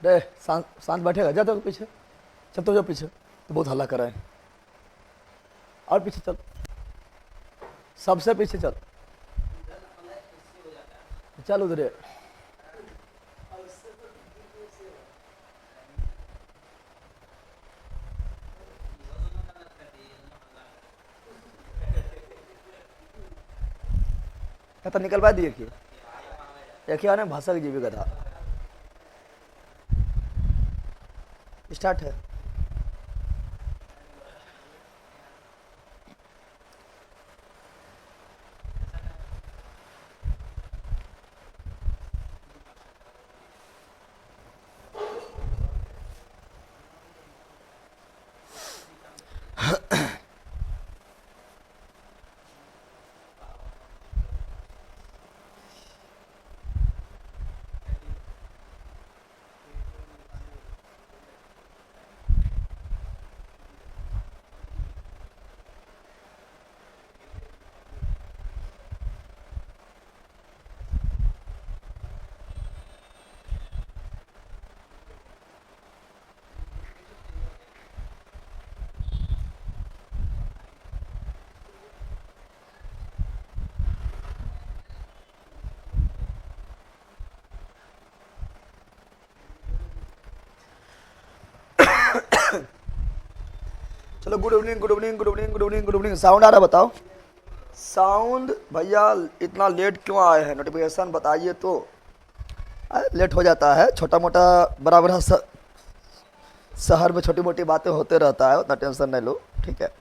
रे शांत शांत बैठेगा, जा तो पीछे चल, तो जो पीछे तो बहुत हल्ला कर रहे हैं। और पीछे चल, सबसे पीछे चल, चल उधर। तो निकलवा दिए कि एक ही आने भसक जीवी गधा। स्टार्ट है। चलो, good evening good evening good evening good evening good evening. Sound आ रहा है बताओ? साउंड भैया इतना लेट क्यों आए हैं? नोटिफिकेशन बताइए तो। लेट हो जाता है, छोटा मोटा बड़ा बड़ा शहर में छोटी मोटी बातें होते रहता है, उतना टेंशन नहीं लो, ठीक है।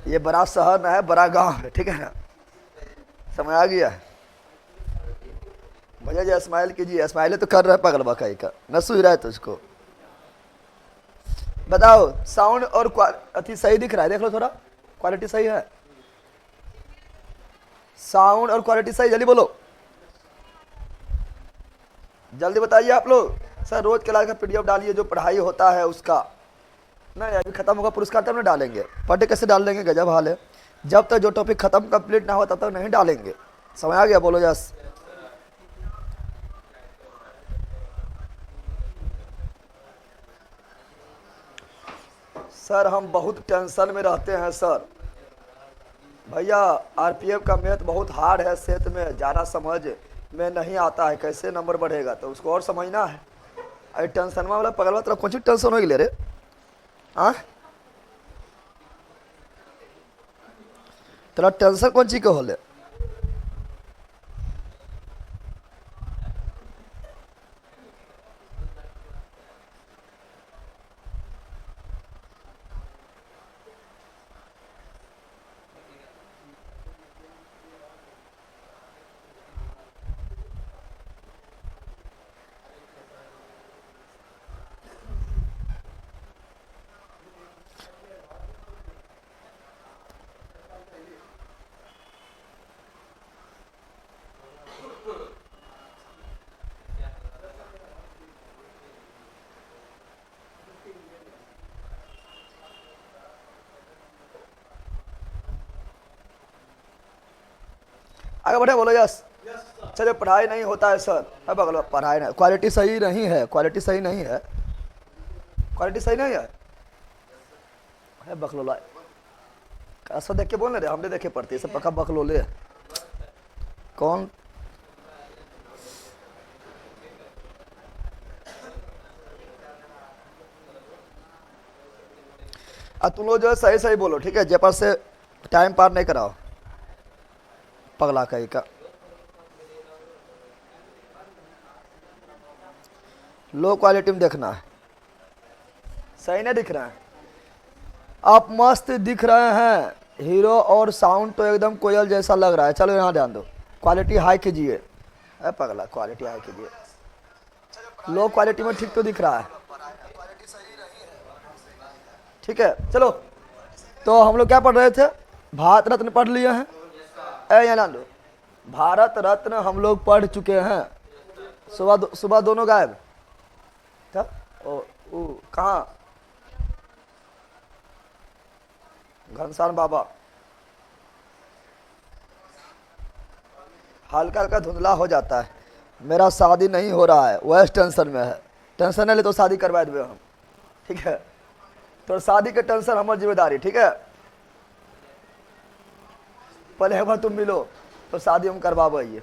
ये बड़ा शहर ना है, बड़ा गांव है, ठीक है ना, समझ आ गया? भैया जी स्माइल कीजिए, स्माइल तो कर रहा है पगल बकाई का, न सुई रहा है तुझको। बताओ साउंड और अति सही दिख रहा है? देख लो थोड़ा, क्वालिटी सही है? साउंड और क्वालिटी सही? जल्दी बोलो, जल्दी बताइए आप लोग। सर रोज क्लास का पीडीएफ डालिए, जो पढ़ाई होता है उसका। नहीं अभी खत्म होगा पुरस्कार तब ना डालेंगे, पर डे कैसे डाल देंगे? गजब हाल है। जब तक जो टॉपिक खत्म कंप्लीट ना हो तब तक नहीं डालेंगे, समझ आ गया? बोलो यस। सर हम बहुत टेंशन में रहते हैं सर। भैया आरपीएफ का मैथ बहुत हार्ड है, सेहत में ज़्यादा समझ में नहीं आता है, कैसे नंबर बढ़ेगा? तो उसको और समझना है। अरे टेंशन वाला पगलवा, तेरा कौन सी टेंशन हो गई रे? हाँ, तेरा टेंशन कौन चीज के होले? आगे बढ़े, बोलो यस। चलिए पढ़ाई नहीं होता है सर, है बगल पढ़ाई नहीं, क्वालिटी सही नहीं है, क्वालिटी सही नहीं है, क्वालिटी सही नहीं है बकलोला। ऐसा देख के बोल रहे, हमने देखे पढ़ते सब पक्का बकलोले। कौन? तुम लोग जो है सही सही बोलो, ठीक है? जेपर से टाइम पार नहीं कराओ, पगला कहीं का। लो क्वालिटी में देखना है, सही नहीं दिख रहा है। आप मस्त दिख रहे हैं हीरो, और साउंड तो एकदम कोयल जैसा लग रहा है। चलो यहाँ ध्यान दो, क्वालिटी हाई कीजिए। अरे पगला क्वालिटी हाई कीजिए, लो क्वालिटी में ठीक तो दिख रहा है, ठीक है? चलो, तो हम लोग क्या पढ़ रहे थे? भारत रत्न पढ़ लिए हैं। यहाँ ध्यान दो, भारत रत्न हम लोग पढ़ चुके हैं। सुबह सुबह दोनों गायब था। ओ कहाँ? घनश्याम बाबा हल्का हल्का धुंधला हो जाता है। मेरा शादी नहीं हो रहा है, वह टेंशन में है। टेंशन नहीं ले तो शादी करवा देवे हम, ठीक है। तो शादी के टेंशन हमारी जिम्मेदारी, ठीक है। पहले एक बार तुम मिलो तो शादी हम करवाबो। ये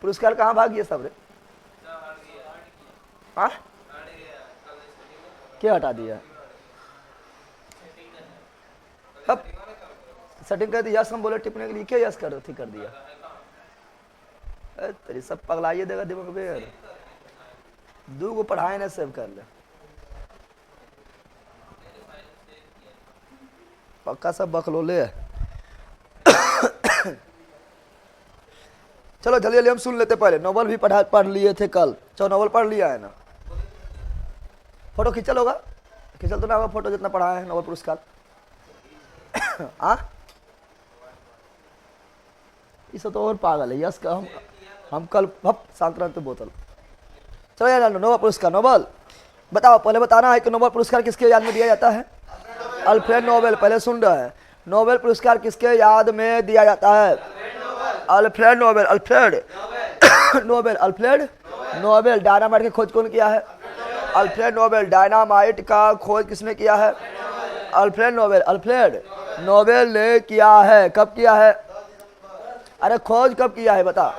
पुरस्कार कहाँ भाग गए सब रे? हाँ क्या हटा दिया? अब सेटिंग कर दी, यस हम बोले टिपने के लिए, क्या यस कर दिया? तेरी सब पगलाइए देगा दिमाग में यार। 2 को पढ़ाए ना सेव कर ले, पक्का सब बकलोले है। चलो जल्दी जल्दी हम सुन लेते। पहले नोवेल भी पढ़ लिए थे कल। चलो नोवेल पढ़ लिया है ना? फोटो खींचल होगा, खींचल तो ना होगा फोटो जितना पढ़ाए हैं नोवेल पुरस्कार। हाँ इसे तो और पागल है यस का। हम कल शांत रहते बोतल। चलो यार नोबेल पुरस्कार, नोबेल बताओ, पहले बताना है कि नोबेल पुरस्कार किसके याद में दिया जाता है? Alfred Nobel. पहले सुन रहे हैं, नोबेल पुरस्कार किसके याद में दिया जाता है? Alfred Nobel. Alfred Nobel. Alfred Nobel. Dynamite की खोज कौन किया है? Alfred Nobel. डायनामाइट का खोज किसने किया है? Alfred Nobel. अल्फ्रेड नोबेल ने किया है। कब किया है? अरे खोज कब किया है बता?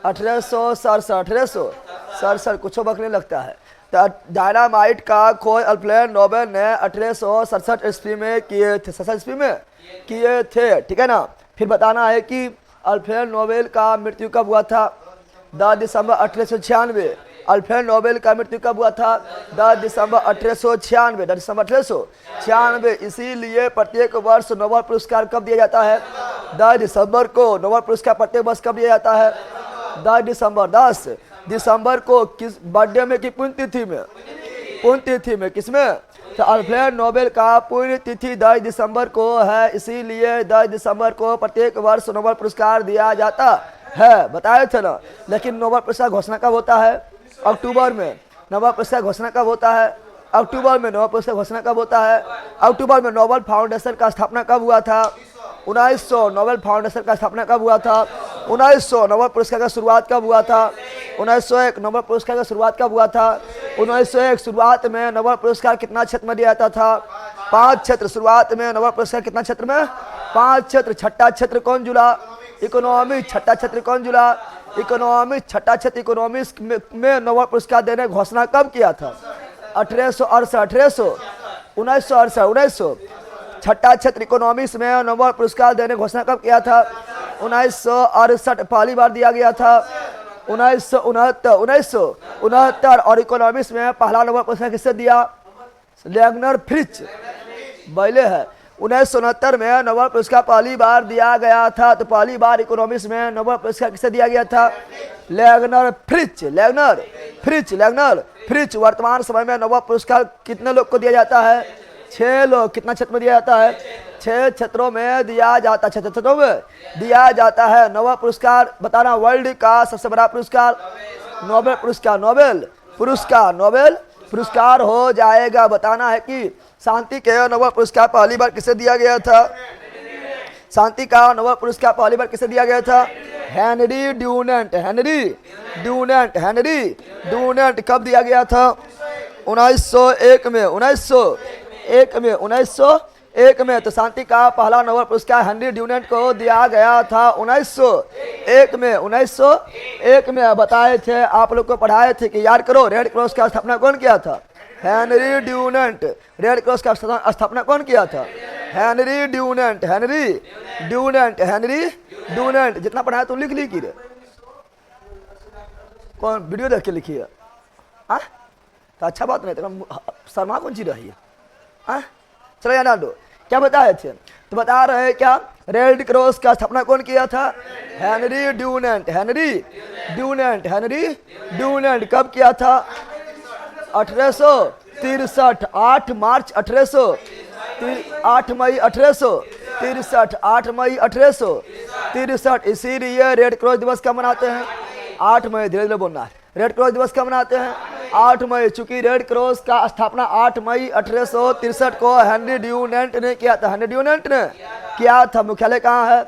1867। 1867 कुछ बकने लगता है। तो डायनामाइट का खोज अल्फ्रेड नोबेल ने 1867 ईस्वी में किए थे। 67 ईस्वी में किए थे, ठीक है ना। फिर बताना है कि अल्फ्रेड नोबेल का मृत्यु कब हुआ था? 10 दिसंबर 1896। अल्फ्रेड नोबेल का मृत्यु कब हुआ था? 10 दिसंबर 1896। 10 दिसंबर 1896। इसीलिए प्रत्येक वर्ष नोबेल पुरस्कार कब दिया जाता है? 10 दिसंबर को। नोबेल पुरस्कार प्रत्येक वर्ष कब दिया जाता है? 10 दिसंबर। 10 दिसंबर को किस बर्थडे में की पुण्यतिथि में? पुण्यतिथि में। किसमें? तो अल्फ्रेड नोबेल का पुण्यतिथि 10 दिसंबर को है, इसीलिए 10 दिसंबर को प्रत्येक वर्ष नोबेल पुरस्कार दिया जाता है। बताए थे ना। लेकिन नोबेल पुरस्कार घोषणा कब होता है? अक्टूबर में। नोबेल पुरस्कार घोषणा कब होता है? अक्टूबर में। नोबेल पुरस्कार घोषणा कब होता है? अक्टूबर में। नोबेल फाउंडेशन का स्थापना कब हुआ था? 1900। नोबेल फाउंडेशन का स्थापना कब हुआ था? 1900। नोबेल पुरस्कार का शुरुआत कब हुआ था? 1901। नोबेल पुरस्कार का शुरुआत कब हुआ था? 1901। शुरुआत में नोबेल पुरस्कार कितना क्षेत्र में दिया जाता था? 5 क्षेत्र। शुरुआत में नोबेल पुरस्कार कितना क्षेत्र में? 5 क्षेत्र। छठा क्षेत्र कौन जुड़ा? इकोनॉमिक्स। छठा क्षेत्र कौन जुड़ा? इकोनॉमिक्स। छठा क्षेत्र इकोनॉमिक्स में नोबेल पुरस्कार देने घोषणा कब किया था? 1868। 1968। छठा क्षेत्र इकोनॉमिक्स में नोबेल पुरस्कार देने घोषणा कब किया था? 1968 पहली बार दिया गया था। 1969 और इकोनॉमिक्स में पहला नोबेल पुरस्कार किससे दिया? लेग्नर फ्रिच बैले है। 1969 में नोबेल पुरस्कार पहली बार दिया गया था। तो पहली बार इकोनॉमिक्स में नोबेल पुरस्कार किसे दिया गया था? लेग्नर फ्रिच। लेग्नर फ्रिच। लेग्नर फ्रिच। वर्तमान समय में नोबेल पुरस्कार कितने लोग को दिया जाता है? 6 लोग। कितना क्षेत्र में दिया जाता है? 6 क्षेत्रों में दिया जाता है। 6 क्षेत्रों में दिया जाता है। नोबेल पुरस्कार बताना वर्ल्ड का सबसे बड़ा पुरस्कार नोबेल पुरस्कार। नोबेल पुरस्कार। नोबेल पुरस्कार हो जाएगा। बताना है कि शांति के नोबेल पुरस्कार पहली बार किसे दिया गया था? शांति का नोबेल पुरस्कार पहली बार किसे दिया गया था? Henry Dunant. Henry Dunant. Henry Dunant. कब दिया गया था? 1901 में। 1901 में। 1901 में। तो शांति का पहला नोबेल पुरस्कार हेनरी ड्यूनेंट को दिया गया था 1901 में। 1901 में बताए थे, आप लोग को पढ़ाए थे कि याद करो रेड क्रॉस का स्थापना कौन किया था? Henry Dunant. रेड क्रॉस का स्थापना कौन किया था? Henry Dunant. Henry Dunant. Henry Dunant. जितना पढ़ाया तुम लिख ली की रे? कौन वीडियो देख के लिखी है? हाँ तो अच्छा बात नहीं, तो शर्मा कौन सी रही है? हाँ चलो यार डाल दो। क्या बताए थे? तो बता रहे हैं क्या रेड क्रॉस का स्थापना कौन किया था? Henry Dunant. Henry Dunant. Henry Dunant. कब किया था? 1863। 8 मार्च 1800। 8 मई 1863। 8 मई 1863। इसीलिए रेड क्रॉस दिवस कब मनाते हैं? 8 मई। धीरे धीरे बोलना है। रेड क्रॉस दिवस कब मनाते हैं? 8 मई। चूंकि रेड क्रॉस का स्थापना 8 मई 1863 को हेनरी ड्यूनेंट ने किया था। हेनरी ड्यूनेंट ने किया था। मुख्यालय कहाँ है?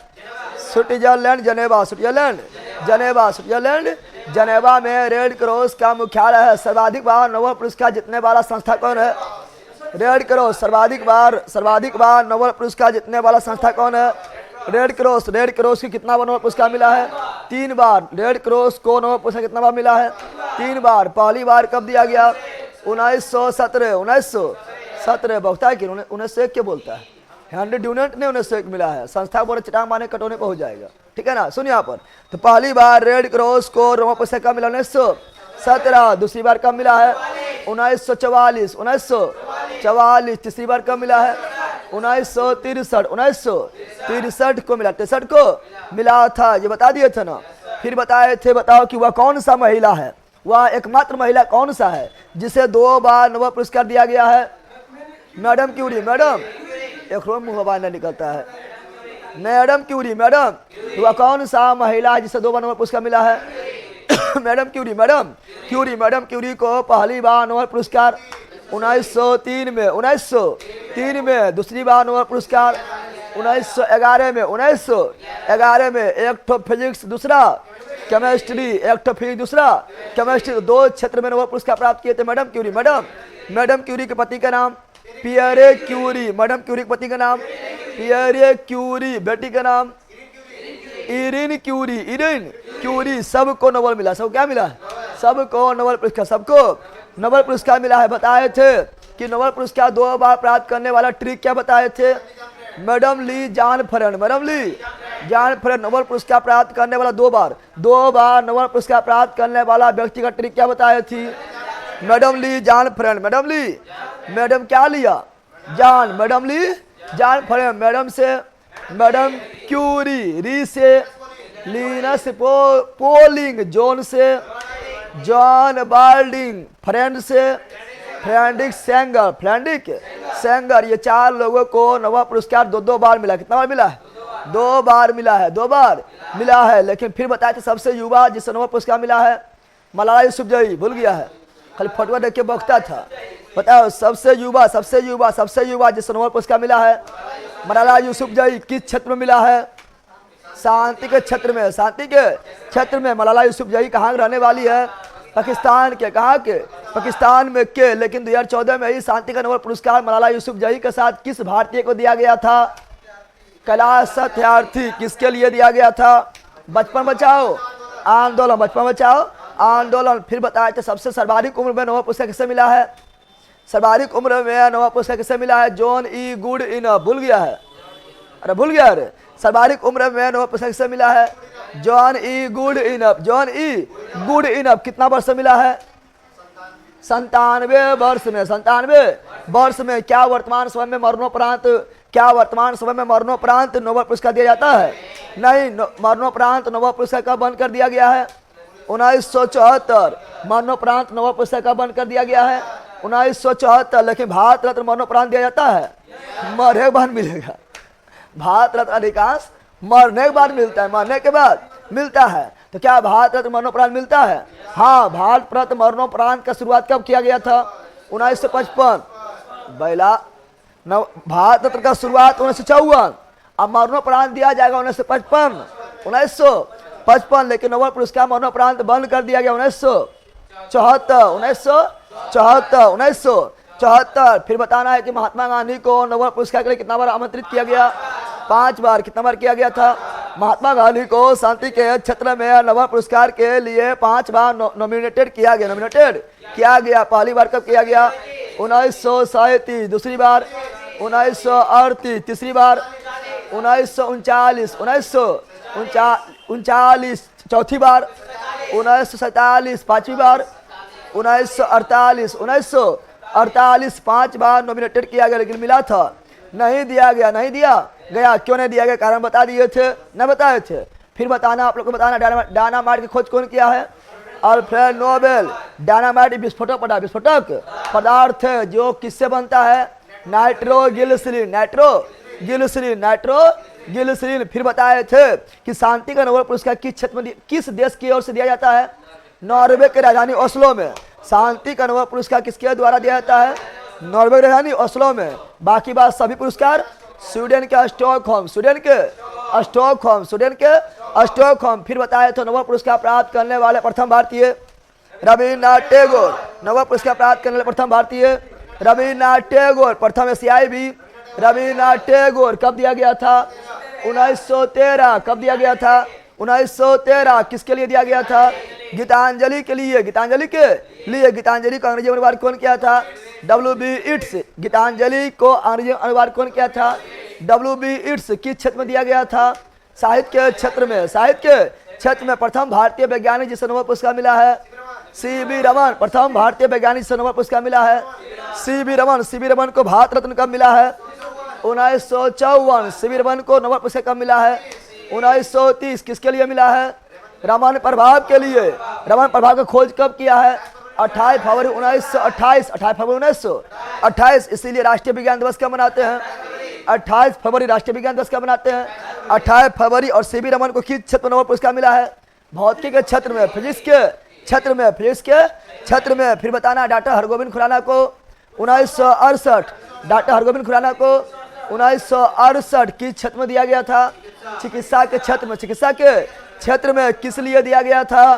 स्विट्जरलैंड, जनेवा। स्विट्जरलैंड जनेवा स्विट्जरलैंड। जनेवा में रेड क्रॉस का मुख्यालय है। सर्वाधिक बार नोबेल पुरस्कार जीतने वाला संस्था कौन है? Red cross. सर्वाधिक बार नोबेल पुरस्कार जीतने वाला संस्था कौन है? Red cross. रेड क्रॉस की कितना बार नोबेल पुरस्कार मिला है? 3 बार। रेड क्रॉस को नोबेल पुरस्कार कितना बार मिला है? 3 बार। पहली बार कब दिया गया? 1917। 1917 बोलता है कि 1901 क्या बोलता है? हेनरी ड्यूनेंट ने 1901 मिला है। संस्था बोले चटांग मारने कटोने पर हो जाएगा, ठीक है ना। सुनिए यहाँ पर, तो पहली बार रेड क्रॉस को नोबेल पुरस्कार कब मिला? 1917। दूसरी बार कब मिला है? 1944। 1944। तीसरी बार कब मिला है? 1963। 1963 को मिला। 63 को मिला था, ये बता दिए थे ना। फिर बताए थे, बताओ कि वह कौन सा महिला है, वह एकमात्र महिला कौन सा है जिसे 2 बार नोबेल पुरस्कार दिया गया है? Madam Curie. मैडम एक रोज मुंह बाहर निकलता है। Madam Curie. मैडम वह कौन सा महिला है जिसे 2 बार नोबेल पुरस्कार मिला है? Madam Curie. मैडम क्यूरी को पहली बार नोबेल पुरस्कार 1903 में। 1903 में। दूसरी बार नोबेल पुरस्कार 1911 में। 1911 में। एक तो फिजिक्स, दूसरा केमिस्ट्री। एक तो फिजिक्स, दूसरा केमिस्ट्री। 2 क्षेत्र में नोबेल पुरस्कार प्राप्त किए थे मैडम क्यूरी। मैडम क्यूरी के पति का नाम पियरे क्यूरी। मैडम क्यूरी के पति का नाम पियरे क्यूरी। बेटी का नाम इरिन क्यूरी। Irene Curie. सबको नोबेल मिला। सबको क्या मिला? सबको नोबेल पुरस्कार। सबको नोबेल पुरस्कार मिला है। बताए थे कि नोबेल पुरस्कार 2 बार प्राप्त करने वाला ट्रिक क्या बताए थे? मैडम ली जान फरेन। मैडम ली जान फरेन नोबेल पुरस्कार प्राप्त करने वाला 2 बार नोबेल पुरस्कार प्राप्त करने वाला व्यक्ति का ट्रिक क्या बताई थी? मैडम ली जान फरेन। मैडम क्या लिया? जान। मैडम ली जान फरेन। मैडम से मैडम क्यूरी। री से लीनस पोलिंग। जॉन से जॉन बाल्डिंग। फ्रेंड से फ्रेंडिक सेंगर। ये 4 लोगों को नोबेल पुरस्कार 2 बार मिला। कितना बार मिला है? 2 बार मिला है। 2 बार मिला है। लेकिन फिर बताए थे सबसे युवा जिसे नोबेल पुरस्कार मिला है? मलाला यूसुफजई। भूल गया है, खाली फोटो देख के बकता था। बताओ सबसे युवा जिसे नोबेल पुरस्कार मिला है? मलाला यूसुफजई। किस क्षेत्र में मिला है? शांति के क्षेत्र में। मलाला यूसुफजई कहाँ रहने वाली है? पाकिस्तान के। कहाँ के? पाकिस्तान में के। लेकिन 2014 में ही शांति का नोबेल पुरस्कार मलाला यूसुफजई के साथ किस भारतीय को दिया गया था? कैलाश सत्यार्थी। किसके लिए दिया गया था? बचपन बचाओ आंदोलन। बचपन बचाओ आंदोलन। फिर बताया था सबसे सर्वाधिक उम्र में नोबेल पुरस्कार किसे मिला है? सर्वाधिक उम्र में नोबेल पुरस्कार किसे मिला है? John E Goodenough. भूल गया है? अरे भूल गया अरे। सर्वाधिक उम्र में नोबेल पुरस्कार किसे मिला है? John E Goodenough. कितना वर्ष मिला है? 97 वर्ष में। 97 वर्ष में। क्या वर्तमान समय में मरणोपरांत नोबेल पुरस्कार दिया जाता है? नहीं। मरणोपरांत नोबेल पुरस्कार कब बंद कर दिया गया है? 1974। मरणोपरांत नोबेल पुरस्कार कब बंद कर दिया गया है? 1974। लेकिन भारत रत्न मरणोपरांत दिया जाता है? मरने के बाद मिलेगा। भारत रत्न अधिकांश मरने के बाद मिलता है। मरने के बाद मिलता है। तो क्या भारत रत्न मरणोपरांत मिलता है? हाँ। भारत रत्न मरणोपरांत का शुरुआत कब किया गया था? 1955। बैला भारत रत्न का शुरुआत 1954। अब मरणोपरांत दिया जाएगा 1955। लेकिन नोबेल पुरस्कार मरणोपरांत बंद कर दिया गया 1974। फिर बताना है कि महात्मा गांधी को नोबेल पुरस्कार के लिए कितना बार आमंत्रित किया गया? 5 बार। कितना बार किया गया था? महात्मा गांधी को शांति के क्षेत्र में नोबेल पुरस्कार के लिए 5 बार नॉमिनेटेड किया गया। पहली बार कब किया गया? 1937। दूसरी बार 1938। तीसरी बार 1939। 1939 चौथी बार। 1947 पांचवी बार। 1948 5 बार नॉमिनेटेड किया गया, लेकिन मिला था? नहीं दिया गया। क्यों नहीं दिया गया? कारण बता दिए थे, न बताए थे? फिर बताना, आप लोग को बताना डायनामाइट की खोज कौन किया है? Alfred Nobel. डायनामाइट विस्फोटक पदार्थ है जो किससे बनता है? नाइट्रोग्लिसरीन। फिर बताए थे कि शांति का नोबेल पुरस्कार किस क्षेत्र में, किस देश की ओर से दिया जाता है? नॉर्वे के राजधानी ओस्लो में। शांति का नोबेल पुरस्कार किसके द्वारा दिया जाता है? नॉर्वे की राजधानी ओस्लो में। बाकी बात सभी पुरस्कार स्वीडन के स्टॉकहोम स्टॉकहोम। फिर बताया तो नोबेल पुरस्कार प्राप्त करने वाले प्रथम भारतीय रविन्द्रनाथ टैगोर। नोबेल पुरस्कार प्राप्त करने वाले प्रथम भारतीय रविन्द्रनाथ टैगोर। प्रथम एशियाई भी रविन्द्रनाथ टैगोर। कब दिया गया था? 1913। कब दिया गया था? 1913। किसके लिए दिया गया था? गीतांजलि के लिए। गीतांजलि के लिए। गीतांजलि को अंग्रेजी अनुवाद कौन किया था? W.B. इट्स। गीतांजलि को अंग्रेजी अनुवाद कौन किया था? W.B. इट्स। किस क्षेत्र में दिया गया था? साहित्य के क्षेत्र में। साहित्य के क्षेत्र में। प्रथम भारतीय वैज्ञानिक जिसे नोबेल पुरस्कार मिला है? C.V. रमन। प्रथम भारतीय वैज्ञानिक जिसे नोबेल पुरस्कार मिला है? C.V. रमन। C.V. रमन को भारत रत्न कब मिला है? 1954। C.V. रमन को नोबेल पुरस्कार कब मिला है? 1930। किसके लिए मिला है? रमन प्रभाव के लिए। रमन प्रभाव का खोज कब किया है? 28 फरवरी 1928। 28 फरवरी 1928। इसीलिए राष्ट्रीय विज्ञान दिवस कब मनाते हैं? 28 फरवरी। राष्ट्रीय विज्ञान दिवस कब मनाते हैं? 28 फरवरी। और C.V. रमन को किस क्षेत्र में नोबेल पुरस्कार मिला है? भौतिकी के क्षेत्र में। फिजिक्स के क्षेत्र में। फिजिक्स के क्षेत्र में। फिर बताना डॉक्टर हरगोविंद खुराना को 1968। डॉक्टर हरगोविंद खुराना को 1968 किस क्षेत्र में दिया गया था? चिकित्सा के क्षेत्र में। चिकित्सा के क्षेत्र में। किस लिए दिया गया था?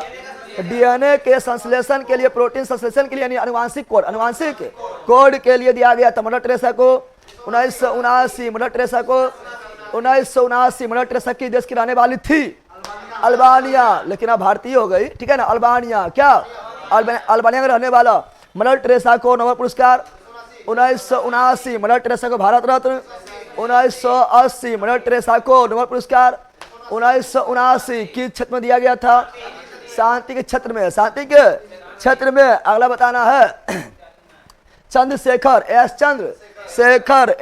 डीएनए के संश्लेषण के लिए, प्रोटीन संश्लेषण के लिए, यानी आनुवांशिक कोड के लिए दिया गया था। मदर टेरेसा को 1979। मदर टेरेसा को 1979। मदर टेरेसा किस देश की रहने वाली थी? अल्बानिया। लेकिन अब भारतीय हो गई, ठीक है ना। अल्बानिया। क्या? अल्बानिया में रहने वाला मदर टेरेसा को नोबेल पुरस्कार 1979। मदर टेरेसा को भारत रत्न 1980। मदर टेरेसा को नोबेल पुरस्कार 1979 किस क्षेत्र में दिया गया था? शांति के क्षेत्र में। शांति के क्षेत्र में। अगला बताना है चंद्रशेखर एस चंद्रशेखर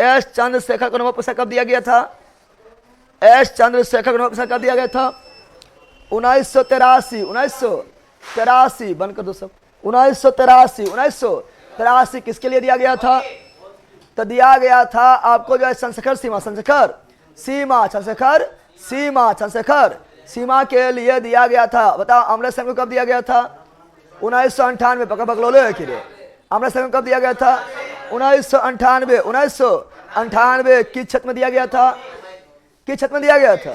को नोबेल पुरस्कार कब दिया गया था? एस चंद्रशेखर को नोबेल पुरस्कार कब दिया गया था? 1983। 1983 बंद कर दो सब। 1983 किसके लिए दिया गया था? तो दिया गया था आपको जो है चंद्रशेखर सीमा के लिए दिया गया था। बताओ अमृत सेन को कब दिया गया था? 1998। पका बकलोले है कि अमृत सेन को कब दिया गया था? 1998। 1998 किस क्षेत्र में दिया गया था? किस क्षेत्र में दिया गया था?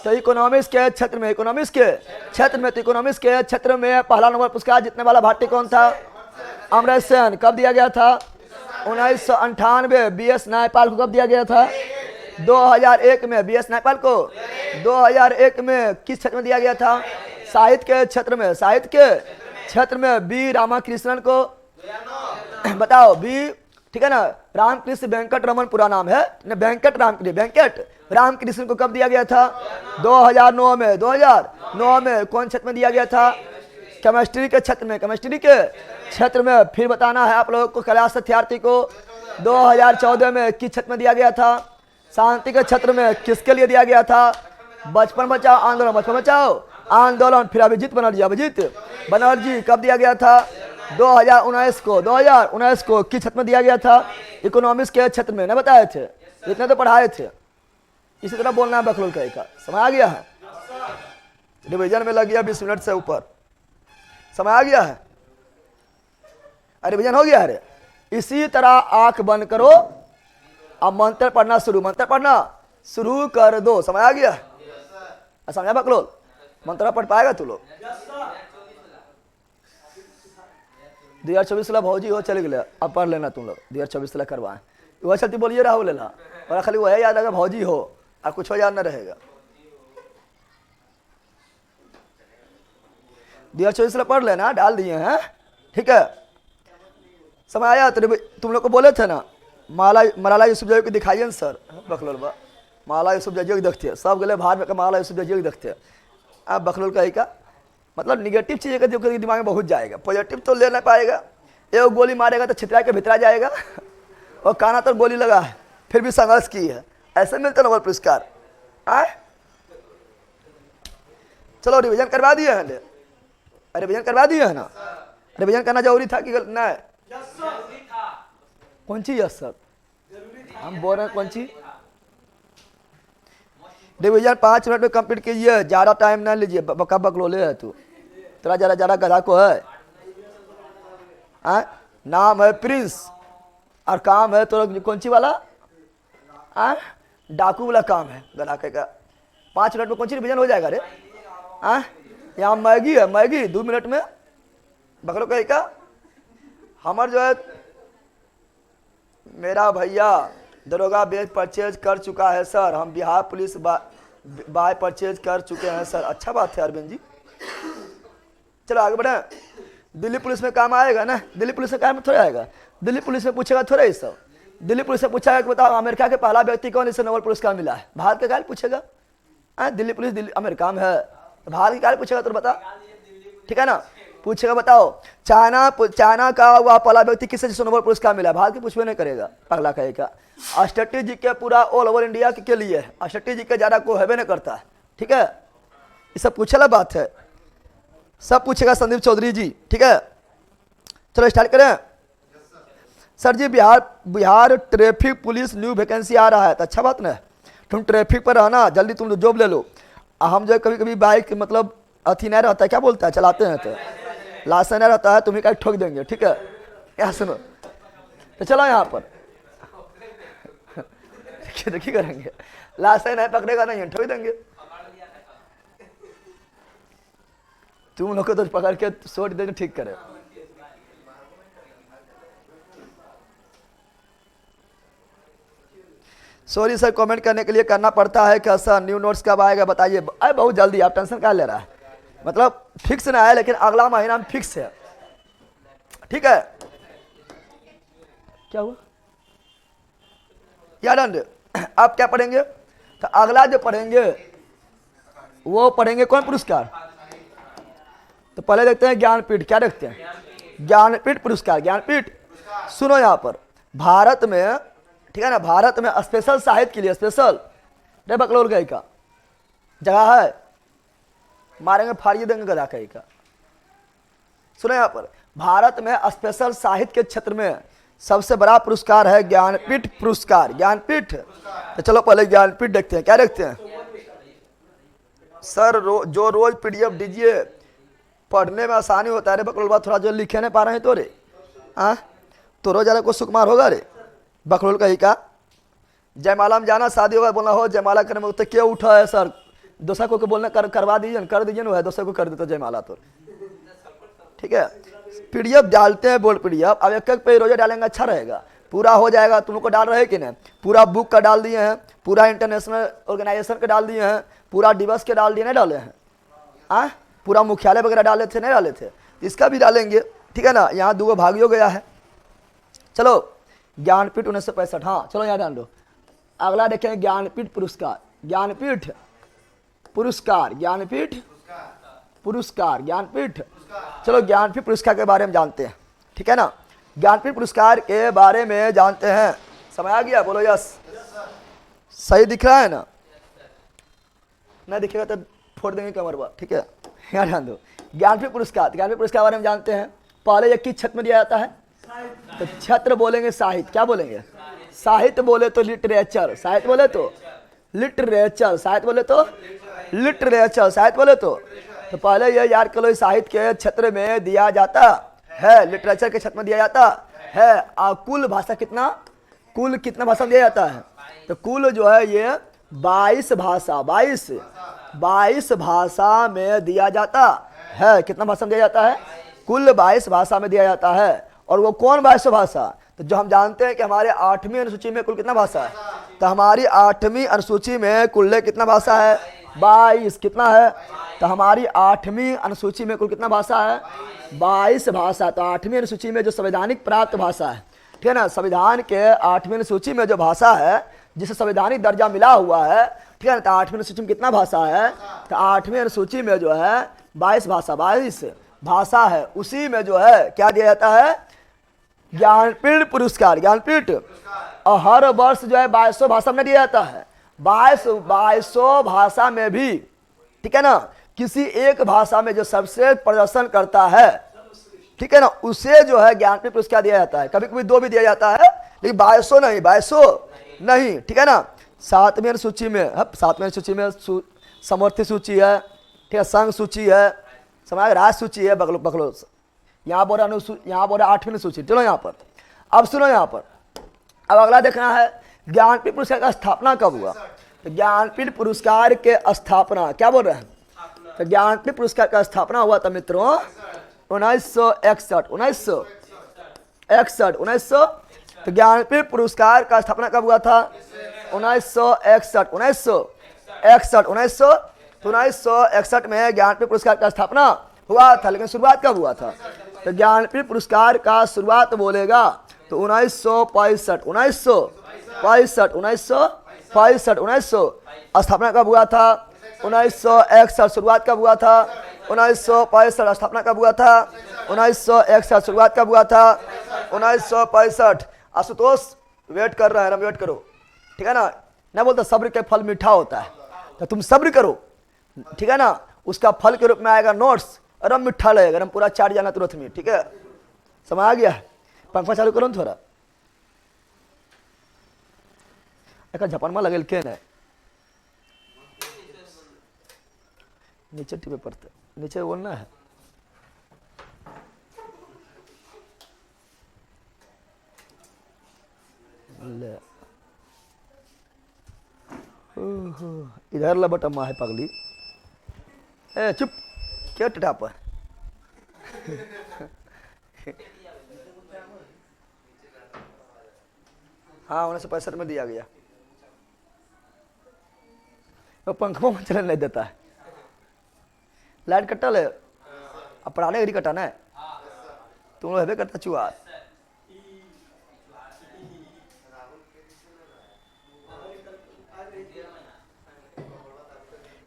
तो इकोनॉमिक्स के क्षेत्र में। इकोनॉमिक्स के क्षेत्र में। तो इकोनॉमिक्स के क्षेत्र में पहला नोबेल पुरस्कार जीतने वाला भारतीय कौन था? अमृत सेन। कब दिया गया था? 1998। B.S. नायपाल को कब दिया गया था? 2001 में। B.S. नायपाल को 2001 में किस क्षेत्र में दिया गया था? साहित्य के क्षेत्र में। साहित्य के क्षेत्र में। B. रामाकृष्णन को बताओ। B. ठीक है ना। रामकृष्ण वेंकट रमन पूरा नाम है। वेंकट रामकृष्ण को कब दिया गया था? 2009 में। 2009 में। कौन क्षेत्र में दिया गया था? केमिस्ट्री के क्षेत्र में। केमिस्ट्री के क्षेत्र में। फिर बताना है आप लोगों को कैलाश सत्यार्थी को 2014 में किस क्षेत्र में दिया गया था? शांति के क्षेत्र में। किसके लिए दिया गया था? बचपन बचाओ आंदोलन। बचपन बचाओ आंदोलन। फिर अभिजीत बनर्जी कब दिया गया था? 2019 को। 2019 को किस क्षेत्र में दिया गया था? इकोनॉमिक्स के क्षेत्र में। नहीं बताए थे? इतने तो पढ़ाए थे। इसी तरह बोलना है बखलूल का। समय आ गया है? रिवीजन में लग गया 20 मिनट से ऊपर। समय आ गया है? अरे रिवीजन हो गया है? इसी तरह आंख बंद करो। अब मंत्र पढ़ना शुरू कर दो। समय आ गया? समझा बकलोल? मंत्र पढ़ पाएगा तू लोग? 2024 भौजी हो चले गए। अब पढ़ लेना तुम लोग। 2024 करवाए वह चलती बोलिए रहा लेना। और खाली वह याद रहेगा भौजी हो, और कुछ हो याद न रहेगा। 2024 पढ़ लेना, डाल दिए हैं, ठीक है। समय आया तो तुम लोग को बोले थे ना मलाला यूसुफजई को दिखाइए ना सर बखलोल बा। मलाला यूसुफजई को देखते सब गले बाहर में मलाला यूसुफजई को देखते। अब बखलोल का मतलब निगेटिव चीज़ का दिमाग में बहुत जाएगा, पॉजिटिव तो ले नहीं पाएगा। एक गोली मारेगा तो छितरा के भितरा जाएगा और काना तो गोली लगा है फिर भी संघर्ष की है। ऐसे मिलता नोबेल पुरस्कार। चलो रिवीजन करवा दिए हैं। रिवीजन करवा दिए है ना? रिवीजन करना जरूरी था कि नहीं? कौन सी? यस सर, हम बोल रहे हैं कौन सी? रिवीजन 5 मिनट में कंप्लीट कीजिए, ज़्यादा टाइम ना लीजिए। बका बकलोले है तू, तेरा ज़रा गधा को है। नाम है प्रिंस और काम है तो कौन सी वाला? डाकू वाला काम है गधा का। 5 मिनट में कौन सी रिविजन हो जाएगा रे? हाँ, यहाँ मैगी है, मैगी 2 मिनट में बकरो कहीं का। हमार जो है मेरा भैया दरोगा बेच परचेज कर चुका है सर, हम बिहार पुलिस बाय परचेज कर चुके हैं सर। अच्छा बात है अरविंद जी, चलो आगे बढ़े। दिल्ली पुलिस में काम आएगा ना? दिल्ली पुलिस में काम थोड़ा आएगा, दिल्ली पुलिस में पूछेगा थोड़ा ये सब। दिल्ली पुलिस से पूछेगा कि बताओ अमेरिका के पहला व्यक्ति कौन इसे नोबेल पुरस्कार मिला है? भारत के क्या पूछेगा? दिल्ली पुलिस दिल्ली अमेरिका में है, तो भारत की क्या पूछेगा? तो बता, ठीक है ना? पूछेगा बताओ चाइना का वह पहला व्यक्ति किसे जिसे नोबेल पुरस्कार मिला? भारत की पूछवे नहीं करेगा, अगला कहेगा। अष्टटी जी के पूरा ऑल ओवर इंडिया के लिए है, अष्टटी जी के ज्यादा कोई हैवे नहीं करता है, ठीक है? ये सब पूछे ला बात है, सब पूछेगा संदीप चौधरी जी, ठीक है? चलो स्टार्ट करें। Sir ji Bihar traffic police new vacancy आ रहा है, तो अच्छा बात ना, तुम ट्रैफिक पर रहना, जल्दी तुम जॉब ले लो। हम जो कभी कभी बाइक मतलब अथी नहीं रहता है, क्या बोलता है, चलाते हैं तो लाइसेंस नहीं रहता है, तुम्हें कहीं ठोक देंगे, ठीक है? यहाँ सुनो, तो चलो यहाँ पर देखिए करेंगे, लाइसेंस नहीं पकड़ेगा नहीं ठोक देंगे। तुम लोग को तो पकड़ के सोच देंगे, ठीक करे। सॉरी सर, कमेंट करने के लिए करना पड़ता है क्या सर? न्यू नोट्स कब आएगा बताइए? अरे बहुत जल्दी, आप टेंशन क्या ले रहा है, मतलब फिक्स ना है, लेकिन अगला महीना में फिक्स है, ठीक है? क्या हुआ यार? आप क्या पढ़ेंगे? तो अगला जो पढ़ेंगे वो पढ़ेंगे कौन पुरस्कार? तो पहले देखते हैं ज्ञानपीठ, क्या देखते हैं? ज्ञानपीठ पुरस्कार, ज्ञानपीठ। सुनो यहाँ पर भारत में, ठीक है ना, भारत में स्पेशल साहित्य के लिए स्पेशल रे बकलोल गई का जगह है, मारेंगे फाड़िए देंगे गधा कहीं का। सुनो यहाँ पर भारत में स्पेशल साहित्य के क्षेत्र में सबसे बड़ा पुरस्कार है ज्ञानपीठ पुरस्कार, ज्ञानपीठ। तो चलो पहले ज्ञानपीठ देखते हैं, क्या देखते हैं? सर जो रोज पीडीएफ दीजिए, पढ़ने में आसानी होता है रे बकलोल, बात थोड़ा जो लिखे नहीं पा रहे हैं तो रे, हाँ तो रोज ज़्यादा को सुकुमार होगा रे बकलोल कहीं का। जयमाला में जाना, शादी होगा बोलना हो जयमाला करने में, तो क्या उठा है सर? दूसरा को बोलना करवा दीजिए, कर दीजिए ना, दूसरे को कर देते जयमाला, तो ठीक है? पीडीएफ डालते हैं, बोर्ड पीडीएफ, अब एक एक पे रोजा डालेंगे, अच्छा रहेगा, पूरा हो जाएगा। तुम लोग को डाल रहे कि नहीं? पूरा बुक का डाल दिए हैं, पूरा इंटरनेशनल ऑर्गेनाइजेशन के डाल दिए हैं, पूरा दिवस के डाल दिए, नहीं डाले हैं? हाँ, पूरा मुख्यालय वगैरह डाले थे, नहीं डाले थे? इसका भी डालेंगे, ठीक है ना? यहाँ 2 भागी हो गया है। चलो ज्ञानपीठ 1965, हाँ चलो यहाँ डाल दो। अगला देखेंगे ज्ञानपीठ पुरस्कार, ज्ञानपीठ पुरस्कार, ज्ञानपीठ पुरस्कार, ज्ञानपीठ। चलो ज्ञानपीठ पुरस्कार के बारे में जानते हैं, ठीक है ना? ज्ञानपीठ पुरस्कार के बारे में जानते हैं। समय आ गया, बोलो यस। सही दिख रहा है ना? नहीं दिखेगा तो फोड़ देंगे कमर पर, ठीक है? यहाँ ध्यान दो। ज्ञानपीठ पुरस्कार, ज्ञानपीठ पुरस्कार के बारे में जानते हैं। पहले ये किस क्षेत्र में दिया जाता है? तो क्षेत्र बोलेंगे साहित्य, क्या बोलेंगे? साहित्य बोले तो लिटरेचर, साहित्य बोले तो लिटरेचर, साहित्य बोले तो लिटरेचर, साहित्य बोले तो पहले ये याद करो, साहित्य के क्षेत्र में दिया जाता है, लिटरेचर के क्षेत्र में दिया जाता है। कुल भाषा कितना, कुल कितना भाषा दिया जाता है? तो कुल जो है ये 22 भाषा, 22 भाषा में दिया जाता है। कितना भाषा में दिया जाता है? कुल 22 भाषा में दिया जाता है। और वो कौन 22 भाषा? तो जो हम जानते हैं कि हमारे 8वीं अनुसूची में कुल कितना भाषा है? तो हमारी 8वीं अनुसूची में कुल कितना भाषा है? 22। कितना है? तो हमारी 8वीं अनुसूची में कुल कितना भाषा है? 22 भाषा। तो 8वीं अनुसूची में जो संवैधानिक प्राप्त भाषा है, ठीक है ना, संविधान के 8वीं अनुसूची में जो भाषा है जिसे संवैधानिक दर्जा मिला हुआ है, ठीक है ना, तो 8वीं अनुसूची में कितना भाषा है? तो 8वीं अनुसूची में जो है 22 भाषा, 22 भाषा है। उसी में जो है क्या दिया जाता है? ज्ञानपीठ पुरस्कार, ज्ञानपीठ। और हर वर्ष जो है 22 भाषा में दिया जाता है। 22 भाषा में भी, ठीक है ना, किसी एक भाषा में जो सबसे प्रदर्शन करता है, ठीक है ना, उसे जो है ज्ञानपीठ पुरस्कार दिया जाता है। कभी कभी 2 भी दिया जाता है, लेकिन 22 नहीं, 22 नहीं, ठीक है ना। 7वीं अनुसूची में, 7वीं अनुसूची में समर्थी सूची है, ठीक है, संघ सूची है, समाज राज्य सूची है, बकलो यहाँ बोला 8वीं अनुसूची। चलो यहाँ पर अब सुनो, यहाँ पर अब अगला देखना है ज्ञानपीठ पुरस्कार का स्थापना कब हुआ। तो ज्ञानपीठ पुरस्कार के स्थापना, क्या बोल रहे हैं, तो ज्ञानपीठ पुरस्कार का स्थापना हुआ था मित्रों 1961, 1961। तो ज्ञानपीठ पुरस्कार का स्थापना कब हुआ था, 1961, 1961 में ज्ञानपीठ पुरस्कार का स्थापना हुआ था। लेकिन शुरुआत कब हुआ था, तो ज्ञानपीठ पुरस्कार का शुरुआत बोलेगा तो 1965 स्थापना कब हुआ था, 1961 शुरुआत कब हुआ था, 1965 स्थापना कब हुआ था, 1961 शुरुआत कब हुआ था, 1965। आशुतोष वेट कर रहा है ना, वेट करो, ठीक है ना, ना बोलता सब्र के फल मीठा होता है, तो तुम सब्र करो, ठीक है ना, उसका फल के रूप में आएगा नोट्स, और मीठा लगेगा, हम पूरा चाट जाना तुरंत में, ठीक है, समझ आ गया है। पंखा चालू करो थोड़ा, एक झपनमा लगेल के न नीचे टीपे पड़ते, नीचे बोलना है। ले इधर लबटम्मा है पगली, ए चुप, क्या टटाप है हाँ 1965 में दिया गया, तो पंखों में चलने नहीं देता है, लाइट कटल है, अब पुराने घड़ी कटाना है, तुम लोग करता चुहा।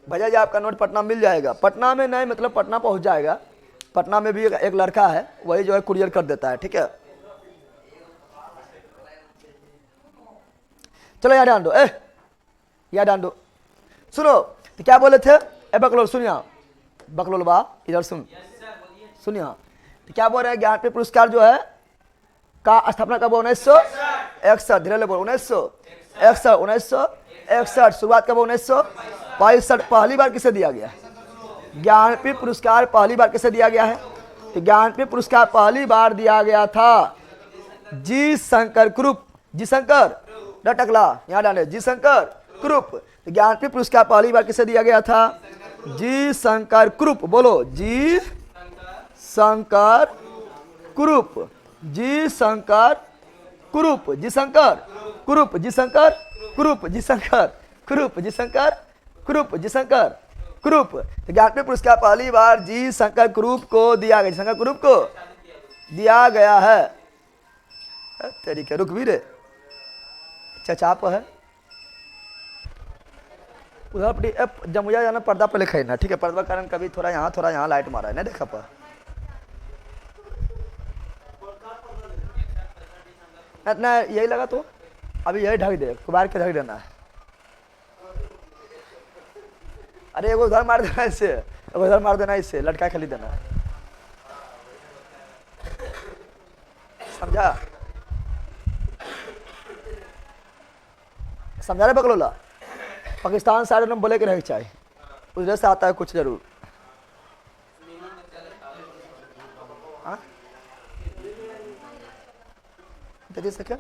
भैया जी आपका नोट पटना मिल जाएगा, पटना में नहीं मतलब पटना पहुंच जाएगा, पटना में भी एक लड़का है वही जो है कुरियर कर देता है, ठीक है। चलो यार डांडो, यार डांडो सुनो, तो क्या बोले थे, ए बकलोल सुनिया, बकलोल बा इधर सुनिया, तो क्या बोल रहे हैं, ज्ञानपीठ पुरस्कार जो है का स्थापना कब, 1961, धीरे बोल, 1961 शुरुआत कब, 1965। पहली बार किसे दिया गया है, ज्ञानपीठ पुरस्कार पहली बार किसे दिया गया है, तो ज्ञानपीठ पुरस्कार पहली बार दिया गया था जी शंकर कुरूप, जी शंकर टकला यहाँ डाले, जी शंकर कुरूप। तो ज्ञानपीठ पुरस्कार पहली बार किसे दिया गया था, जी शंकर कुरूप, बोलो जी शंकर कुरूप, जी शंकर कुरूप, जी शंकर कुरूप, जी शंकर कुरूप, जी शंकर कुरूप, जी शंकर कुरूप, जी शंकर कुरूप। तो ज्ञानपीठ पुरस्कार पहली बार जी शंकर कुरूप को दिया गया, शंकर कुरूप को दिया गया है। तेरी के रुक भी रे, चचाप है उधर जमुया जाना, पर्दा पे लिखा ना, ठीक है, पर्दा कारण कभी थोड़ा यहाँ लाइट मारा है, नहीं देखा पर ना यही लगा, तो अभी यही ढक दे, कुबार के ढक देना है। अरे एगो उधर मार देना इससे, एगो उधर मार देना इससे, लटका खाली देना, समझा, समझा रहे बकलोला। पाकिस्तान साइड में बोले के रहना चाहिए, उधर से आता है कुछ जरूर। हाँ तेजी से क्या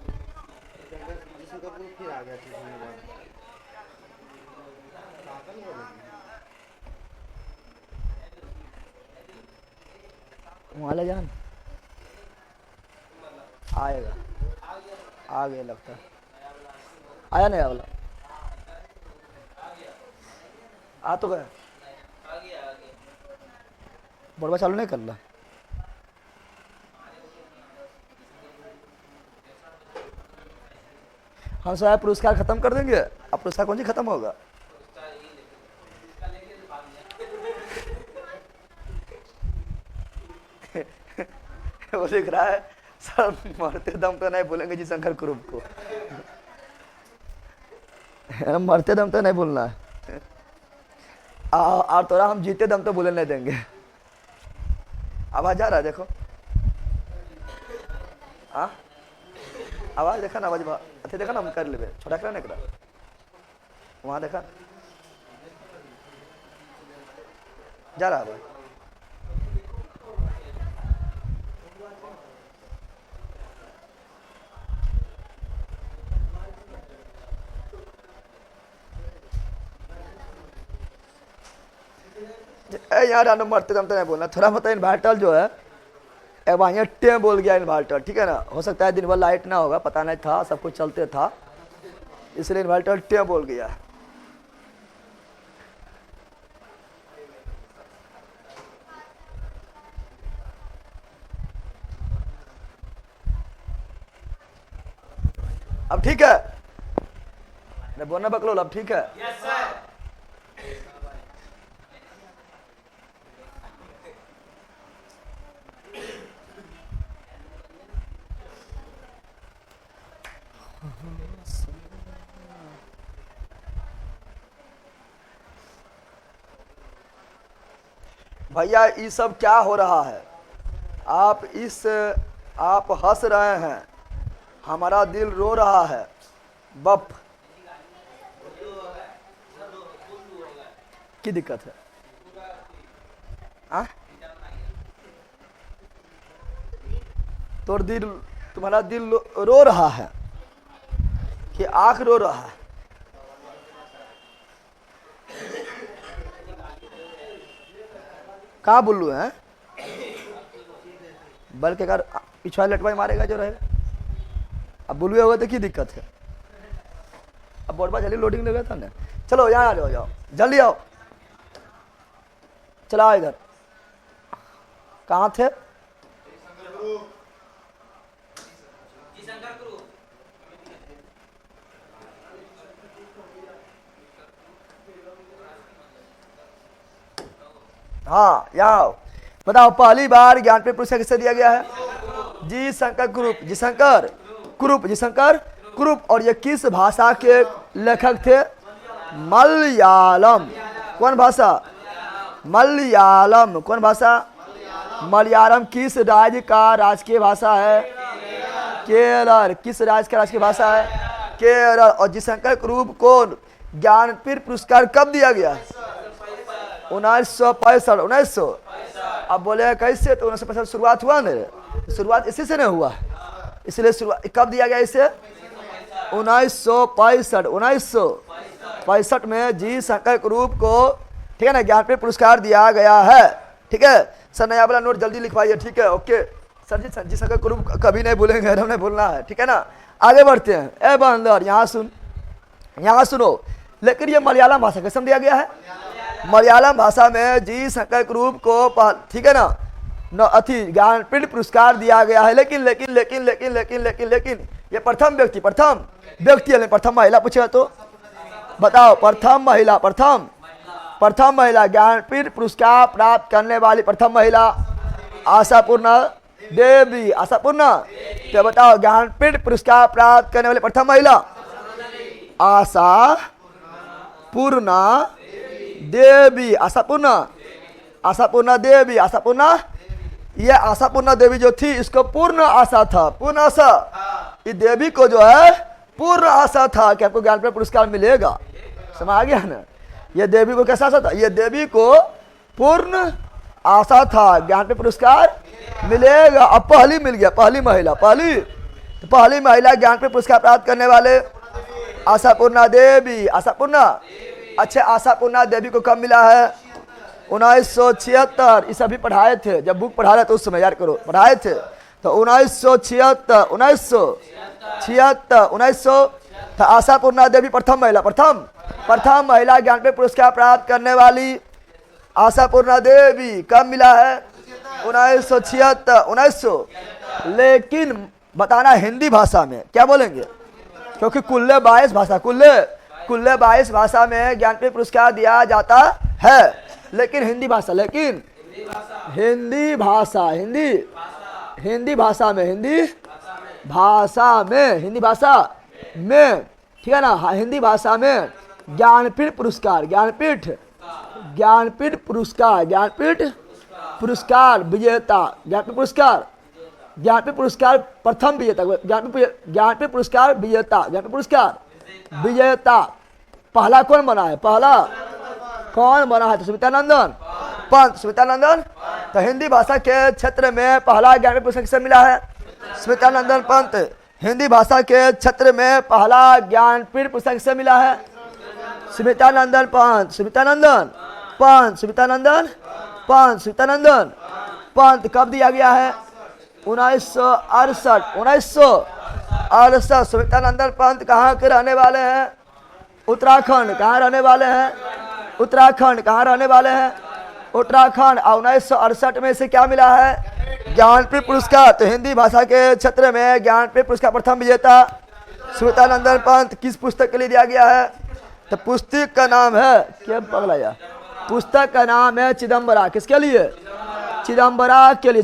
वहाँ ले जान आएगा, आ गया लगता है, आया नहीं वाला, आ तो गया, बड़वा चालू नहीं कर रहा। हम सब पुरस्कार खत्म कर देंगे, अब पुरस्कार कौन सी खत्म होगा, वो लिख रहा है सर मरते दम तो नहीं बोलेंगे जी शंकर कुरूप को, मरते दम तो नहीं बोलना है, और तोरा हम जीते दम तो बोले नहीं देंगे। आवाज आ रहा है देखो, हाँ आवाज देखा ना, आवाज अच्छे देखा ना, हम कर ले छोटा करा नहीं करा, वहाँ देखा जा रहा है। यार आनो मरते दम तो नहीं बोलना, थोड़ा मतलब इन्वर्टर जो है ए वहाँ टे बोल गया इन्वर्टर, ठीक है ना। हो सकता है दिन भर लाइट ना होगा, पता नहीं था, सब कुछ चलते था, इसलिए इन्वर्टर टे बोल गया। अब ठीक है, नहीं बोलना बकलोल, अब ठीक है। Yes sir. भैया ये सब क्या हो रहा है? आप हंस रहे हैं, हमारा दिल रो रहा है। बप की दिक्कत है? तुम्हारा दिल रो रहा है कि आंख रो रहा है? कहाँ बुल्लू है? बल्कि अगर पिछवा लटवाई मारेगा जो रहेगा। अब बुल्लू होगा तो की दिक्कत है? अब बोर्डबा जल्दी लोडिंग लगा था ना। चलो यहाँ आ जाओ, जल्दी आओ, चला इधर। कहाँ थे? हाँ यहाँ आओ, बताओ पहली बार ज्ञानपीठ पुरस्कार किससे दिया गया है? जी शंकर कुरूप, जी शंकर कुरूप, जी शंकर कुरूप। और ये किस भाषा के लेखक थे? मलयालम। कौन भाषा? मलयालम। कौन भाषा? मलयालम। किस राज्य का राजकीय भाषा है? केरल। किस राज्य का राजकीय भाषा है? केरल। और जी शंकर कुरूप को ज्ञानपीठ पुरस्कार कब दिया गया? 1965। 1900। अब बोले कैसे? तो 1965 शुरुआत हुआ ना, शुरुआत इसी से नहीं हुआ, इसलिए शुरुआत कब दिया गया इसे? 1965। 1965 में जी शंकर कुरूप को, ठीक है ना, ज्ञानपीठ पुरस्कार दिया गया है। ठीक है सर, नया वाला नोट जल्दी लिखवाइए। ठीक है, ओके सर जी। जी शंकर कुरूप कभी नहीं भूलेंगे, हमने भूलना है, ठीक है ना। आगे बढ़ते हैं। ए बंदर यहाँ सुन, यहाँ सुनो। लेकिन ये मलयालम भाषा कैसे दिया गया है? मलयालम भाषा में जी शंकर कुरूप को, ठीक है ना, अति ज्ञानपीठ पुरस्कार दिया गया है। लेकिन लेकिन लेकिन लेकिन लेकिन लेकिन लेकिन ये प्रथम व्यक्ति है, प्रथम महिला पूछेगा तो बताओ। प्रथम महिला ज्ञानपीठ पुरस्कार प्राप्त करने वाली प्रथम महिला आशापूर्णा देवी। आशापूर्णा, तो बताओ ज्ञानपीठ पुरस्कार प्राप्त करने वाली प्रथम महिला आशापूर्णा देवी। आशापूर्णा देवी। आशापूर्णा, ये आशापूर्णा देवी जो थी, इसको पूर्ण आशा था, पूर्ण आशा। इस देवी को जो है पूर्ण आशा था कि आपको ज्ञानपीठ पुरस्कार मिलेगा। समझ आ गया ना? ये देवी को कैसा आशा था? ये देवी को पूर्ण आशा था ज्ञानपीठ पुरस्कार मिलेगा। अब पहली मिल गया, पहली महिला ज्ञानपीठ पुरस्कार प्राप्त करने वाले आशापूर्णा देवी। आशापूर्णा, अच्छा आशापूर्णा देवी को कब मिला है? 1976। इस अभी पढ़ाए थे, जब बुक पढ़ा रहे तो उस समय याद करो, पढ़ाए थे तो 1976। 1900 था। आशापूर्णा देवी प्रथम महिला ज्ञानपीठ पुरस्कार प्राप्त करने वाली आशापूर्णा देवी कब मिला है? 1976। 1900। लेकिन बताना हिंदी भाषा में क्या बोलेंगे, क्योंकि कुल्ले 22 भाषा, कुल्ले 22 भाषा में ज्ञानपीठ पुरस्कार दिया जाता है। लेकिन हिंदी भाषा में, हिंदी भाषा में, ठीक है ना, हिंदी भाषा में ज्ञानपीठ पुरस्कार विजेता, ज्ञानपीठ पुरस्कार प्रथम विजेता, ज्ञानपीठ पुरस्कार विजेता पहला कौन बना है? कौन बना है? तो सुमित्रानंदन पंत। तो हिंदी भाषा के क्षेत्र में पहला ज्ञानपीठ पुरस्कार किसे मिला है? सुमित्रानंदन पंत। हिंदी भाषा के क्षेत्र में पहला ज्ञानपीठ पुरस्कार किसे मिला है? सुमित्रानंदन पंत। पंत सुवितानंदन पंत कब दिया गया है? 1968। 1968 सुवितानंदन पंत कहाँ के रहने वाले हैं? उत्तराखंड। कहाँ रहने वाले हैं? उत्तराखंड। कहाँ रहने वाले हैं? उत्तराखंड। 1968 में से क्या मिला है? ज्ञानपीठ पुरस्कार। तो हिंदी भाषा के क्षेत्र में ज्ञानपीठ पुरस्कार प्रथम विजेता सुवितानंदन पंत किस पुस्तक के लिए दिया गया है? तो पुस्तक का नाम है, क्या पगलाया, पुस्तक का नाम है चिदम्बरा। किसके लिए? चिदम्बरा के लिए।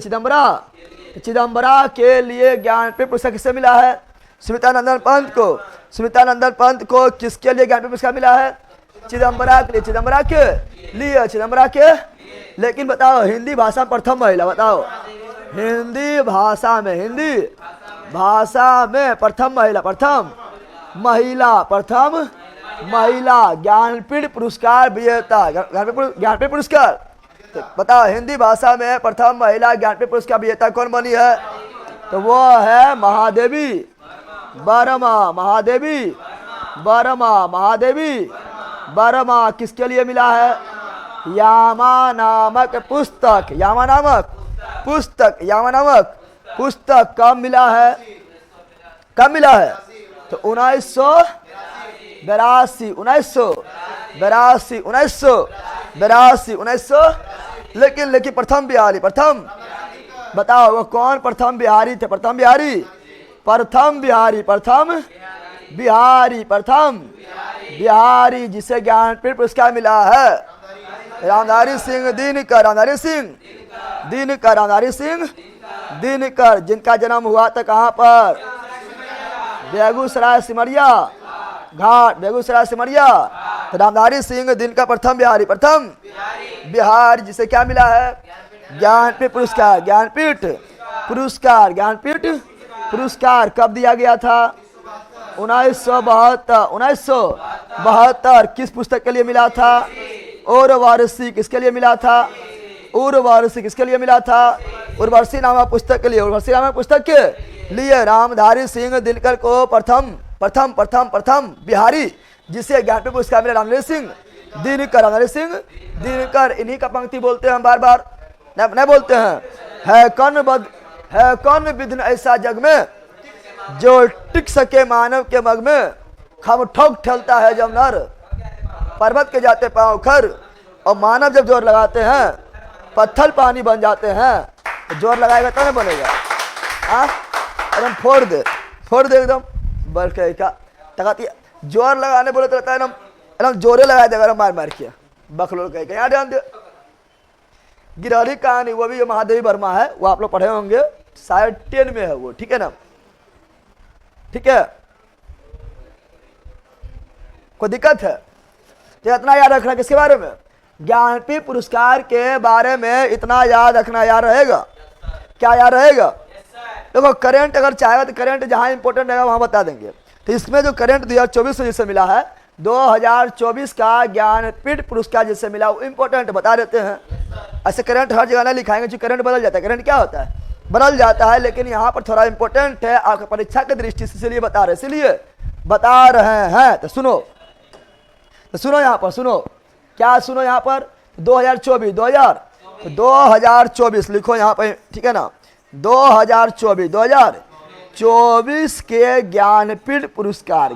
चिदम्बरा के लिए ज्ञानपीठ पुरस्कार किससे मिला है? सुवितानंदन पंत को। सुवितानंदन पंत को किसके लिए ज्ञानपीठ पुरस्कार मिला है? चिदम्बरा के लिए। चिदम्बरा के लिए, चिदम्बरा के। लेकिन बताओ हिंदी भाषा में प्रथम महिला, बताओ हिंदी भाषा में प्रथम महिला, प्रथम महिला ज्ञानपीठ पुरस्कार विजेता। ज्ञानपीठ पुरस्कार तो बताओ हिंदी भाषा में प्रथम महिला ज्ञानपीठ पुरस्कार विजेता कौन बनी है? तो वो है महादेवी वर्मा। वर्मा किसके लिए मिला है? यामा नामक पुस्तक कब मिला है? तो 1982। लेकिन प्रथम बताओ वो कौन प्रथम बिहारी थे? प्रथम बिहारी जिसे ज्ञानपीठ पुरस्कार मिला है। रामधारी सिंह दिनकर जिनका जन्म हुआ था कहाँ पर? बेगूसराय सिमरिया घाट। तो रामधारी सिंह दिनकर प्रथम बिहारी जिसे क्या मिला है? ज्ञानपीठ पुरस्कार कब दिया गया था? 1972। किस पुस्तक के लिए मिला था? उर्वशी किसके लिए मिला था? उर्वशी नामक पुस्तक के लिए। के लिए रामधारी सिंह दिनकर को प्रथम बिहारी जिसे ज्ञानपीठ पुरस्कार मिला रामधारी सिंह दिनकर। इन्हीं का पंक्ति बोलते हैं बार नहीं बोलते हैं। है कौन विघ्न ऐसा जग में जो टिक सके मानव के मग में। खम ठोक ठलता है जब नर पर्वत के जाते पांव खर। और मानव जब जोर लगाते हैं पत्थर पानी बन जाते हैं। तो जोर लगाएगा तो नहीं बनेगा। एकदम फोड़ दे एकदम बल के का तकाती। जोर लगाने बोले तो रहता है एकदम जोरे लगा देगा मार के बखलोल कह के। यहाँ ध्यान दे गिरहरी कहानी, वो भी महादेवी वर्मा है, वो आप लोग पढ़े होंगे शायद 10 में है वो। ठीक है ना? ठीक है, कोई दिक्कत है? तो इतना याद रखना किसके बारे में? ज्ञानपीठ पुरस्कार के बारे में इतना याद रखना। याद रहेगा क्या? याद रहेगा। देखो करंट अगर चाहेगा तो करंट जहाँ इंपॉर्टेंट रहेगा वहाँ बता देंगे। तो इसमें जो करंट 2024 में जिससे मिला है 2024 का ज्ञानपीठ पुरस्कार जिससे मिला वो इंपॉर्टेंट बता देते हैं। ऐसे करंट हर जगह ना लिखाएंगे जो करंट बदल जाता है। करंट क्या होता है? बदल जाता है। लेकिन यहाँ पर थोड़ा इंपॉर्टेंट है आपकी परीक्षा की दृष्टि से, इसलिए बता रहे हैं। तो सुनो यहाँ पर, सुनो क्या? सुनो यहाँ पर 2024 लिखो यहाँ पर। ठीक है ना? 2024 के ज्ञानपीठ पुरस्कार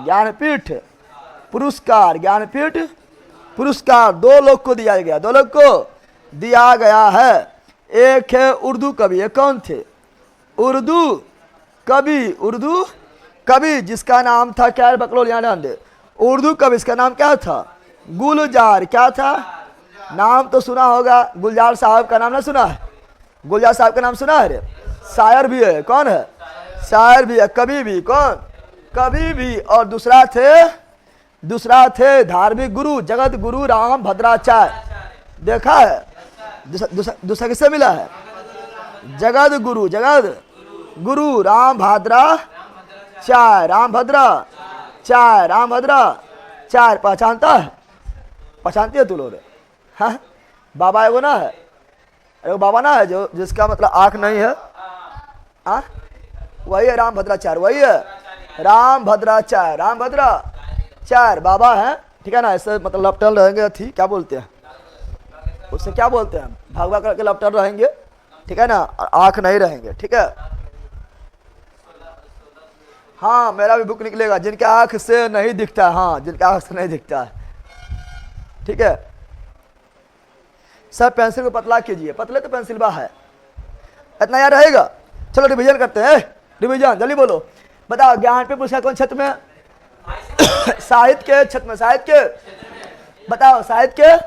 2 लोग को दिया गया है। एक है उर्दू कवि। ये कौन थे? उर्दू कवि जिसका नाम था क्या? बकलोल यहाँ ध्यान दे। उर्दू कवि इसका नाम क्या था? गुलजार। क्या था? नाम तो सुना होगा। गुलजार साहब का नाम ना सुना है? गुलजार साहब का नाम सुना है रे? शायर भी है। कौन है? शायर भी है। कवि भी। कौन? कवि भी। और दूसरा थे धार्मिक गुरु जगत गुरु राम भद्राचार्य। देखा है? दूसरा किससे मिला है? जगत गुरु राम भद्राचार्य। पहचानती है तू लोग? हाँ, बाबा एगो ना है? एगो बाबा ना है जो जिसका मतलब आंख नहीं है? हाँ, वही है राम भद्राचार्य बाबा है। ठीक है ना? ऐसे मतलब लपटल रहेंगे। थी क्या बोलते हैं? उससे क्या बोलते हैं, भागवा करके लपटर रहेंगे, ठीक है ना, आंख नहीं रहेंगे, ठीक है। हाँ मेरा भी बुक निकलेगा, जिनके आंख से नहीं दिखता, हाँ जिनके आंख से नहीं दिखता है, ठीक है। सर पेंसिल को पतला कीजिए, पतले तो पेंसिल बा है, इतना याद रहेगा। चलो रिवीजन करते हैं, रिवीजन जल्दी बोलो। बताओ ज्ञान पे पुरस्कार कौन क्षेत्र में? साहित्य के क्षेत्र में, साहित्य के, बताओ साहित्य के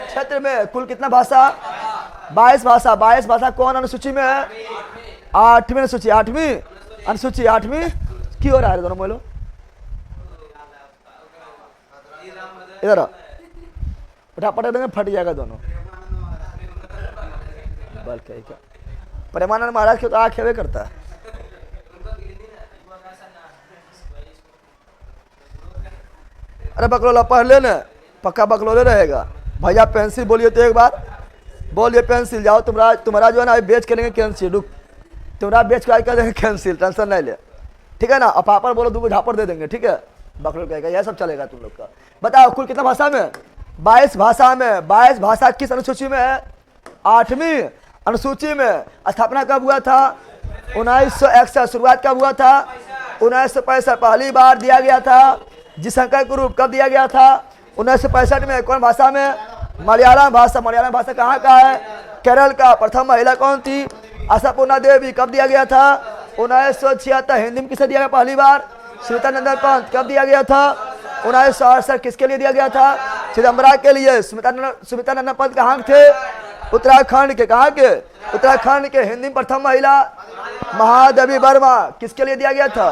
क्षेत्र में कुल कितना भाषा? 22 भाषा। 22 भाषा कौन अनुसूची में है? 8वीं अनुसूची, 8वीं अनुसूची, 8वीं क्यों हो रहा है दोनों बोलो इधर उठा पटा देंगे, फट जाएगा दोनों बल कहीं का। प्रेमानंद महाराज के तो आँख हेवे करता है। अरे बकलोला पढ़ ले ना, पक्का बकलोले रहेगा। भैया पेंसिल बोलिए तो एक बार बोलिए, पेंसिल जाओ तुम्हारा जो है ना बेच के देंगे कैंसिल, रुक तुम्हारा बेच के कर देंगे कैंसिल, टेंशन नहीं ले, ठीक है ना। और पापड़ बोलो 2 झापड़ दे देंगे, ठीक है। बकलोल कहेगा यह सब चलेगा तुम लोग का। बताओ कुल कितना भाषा में? 22 भाषा में। 22 भाषा किस अनुसूची में है? 8वीं अनुसूची में। स्थापना कब हुआ था? 1961। शुरुआत कब हुआ था? 1965 पहली बार दिया गया था। जिस संख्या के रूप कब दिया गया था? 1965 में। कौन भाषा में? मलयालम भाषा। मलयालम भाषा कहाँ का है? केरल का। प्रथम महिला कौन थी? आशापूर्णा देवी। कब दिया गया था? 1976। हिंदी में किसे दिया गया पहली बार? स्मितानंदन पंत। कब दिया गया था? 1968। किसके लिए दिया गया था? चिदम्बरा के लिए। स्मितानंदन पंत कहाँ थे? उत्तराखंड के। कहाँ के? उत्तराखंड के। हिंदी में प्रथम महिला महादेवी वर्मा। किसके लिए दिया गया था?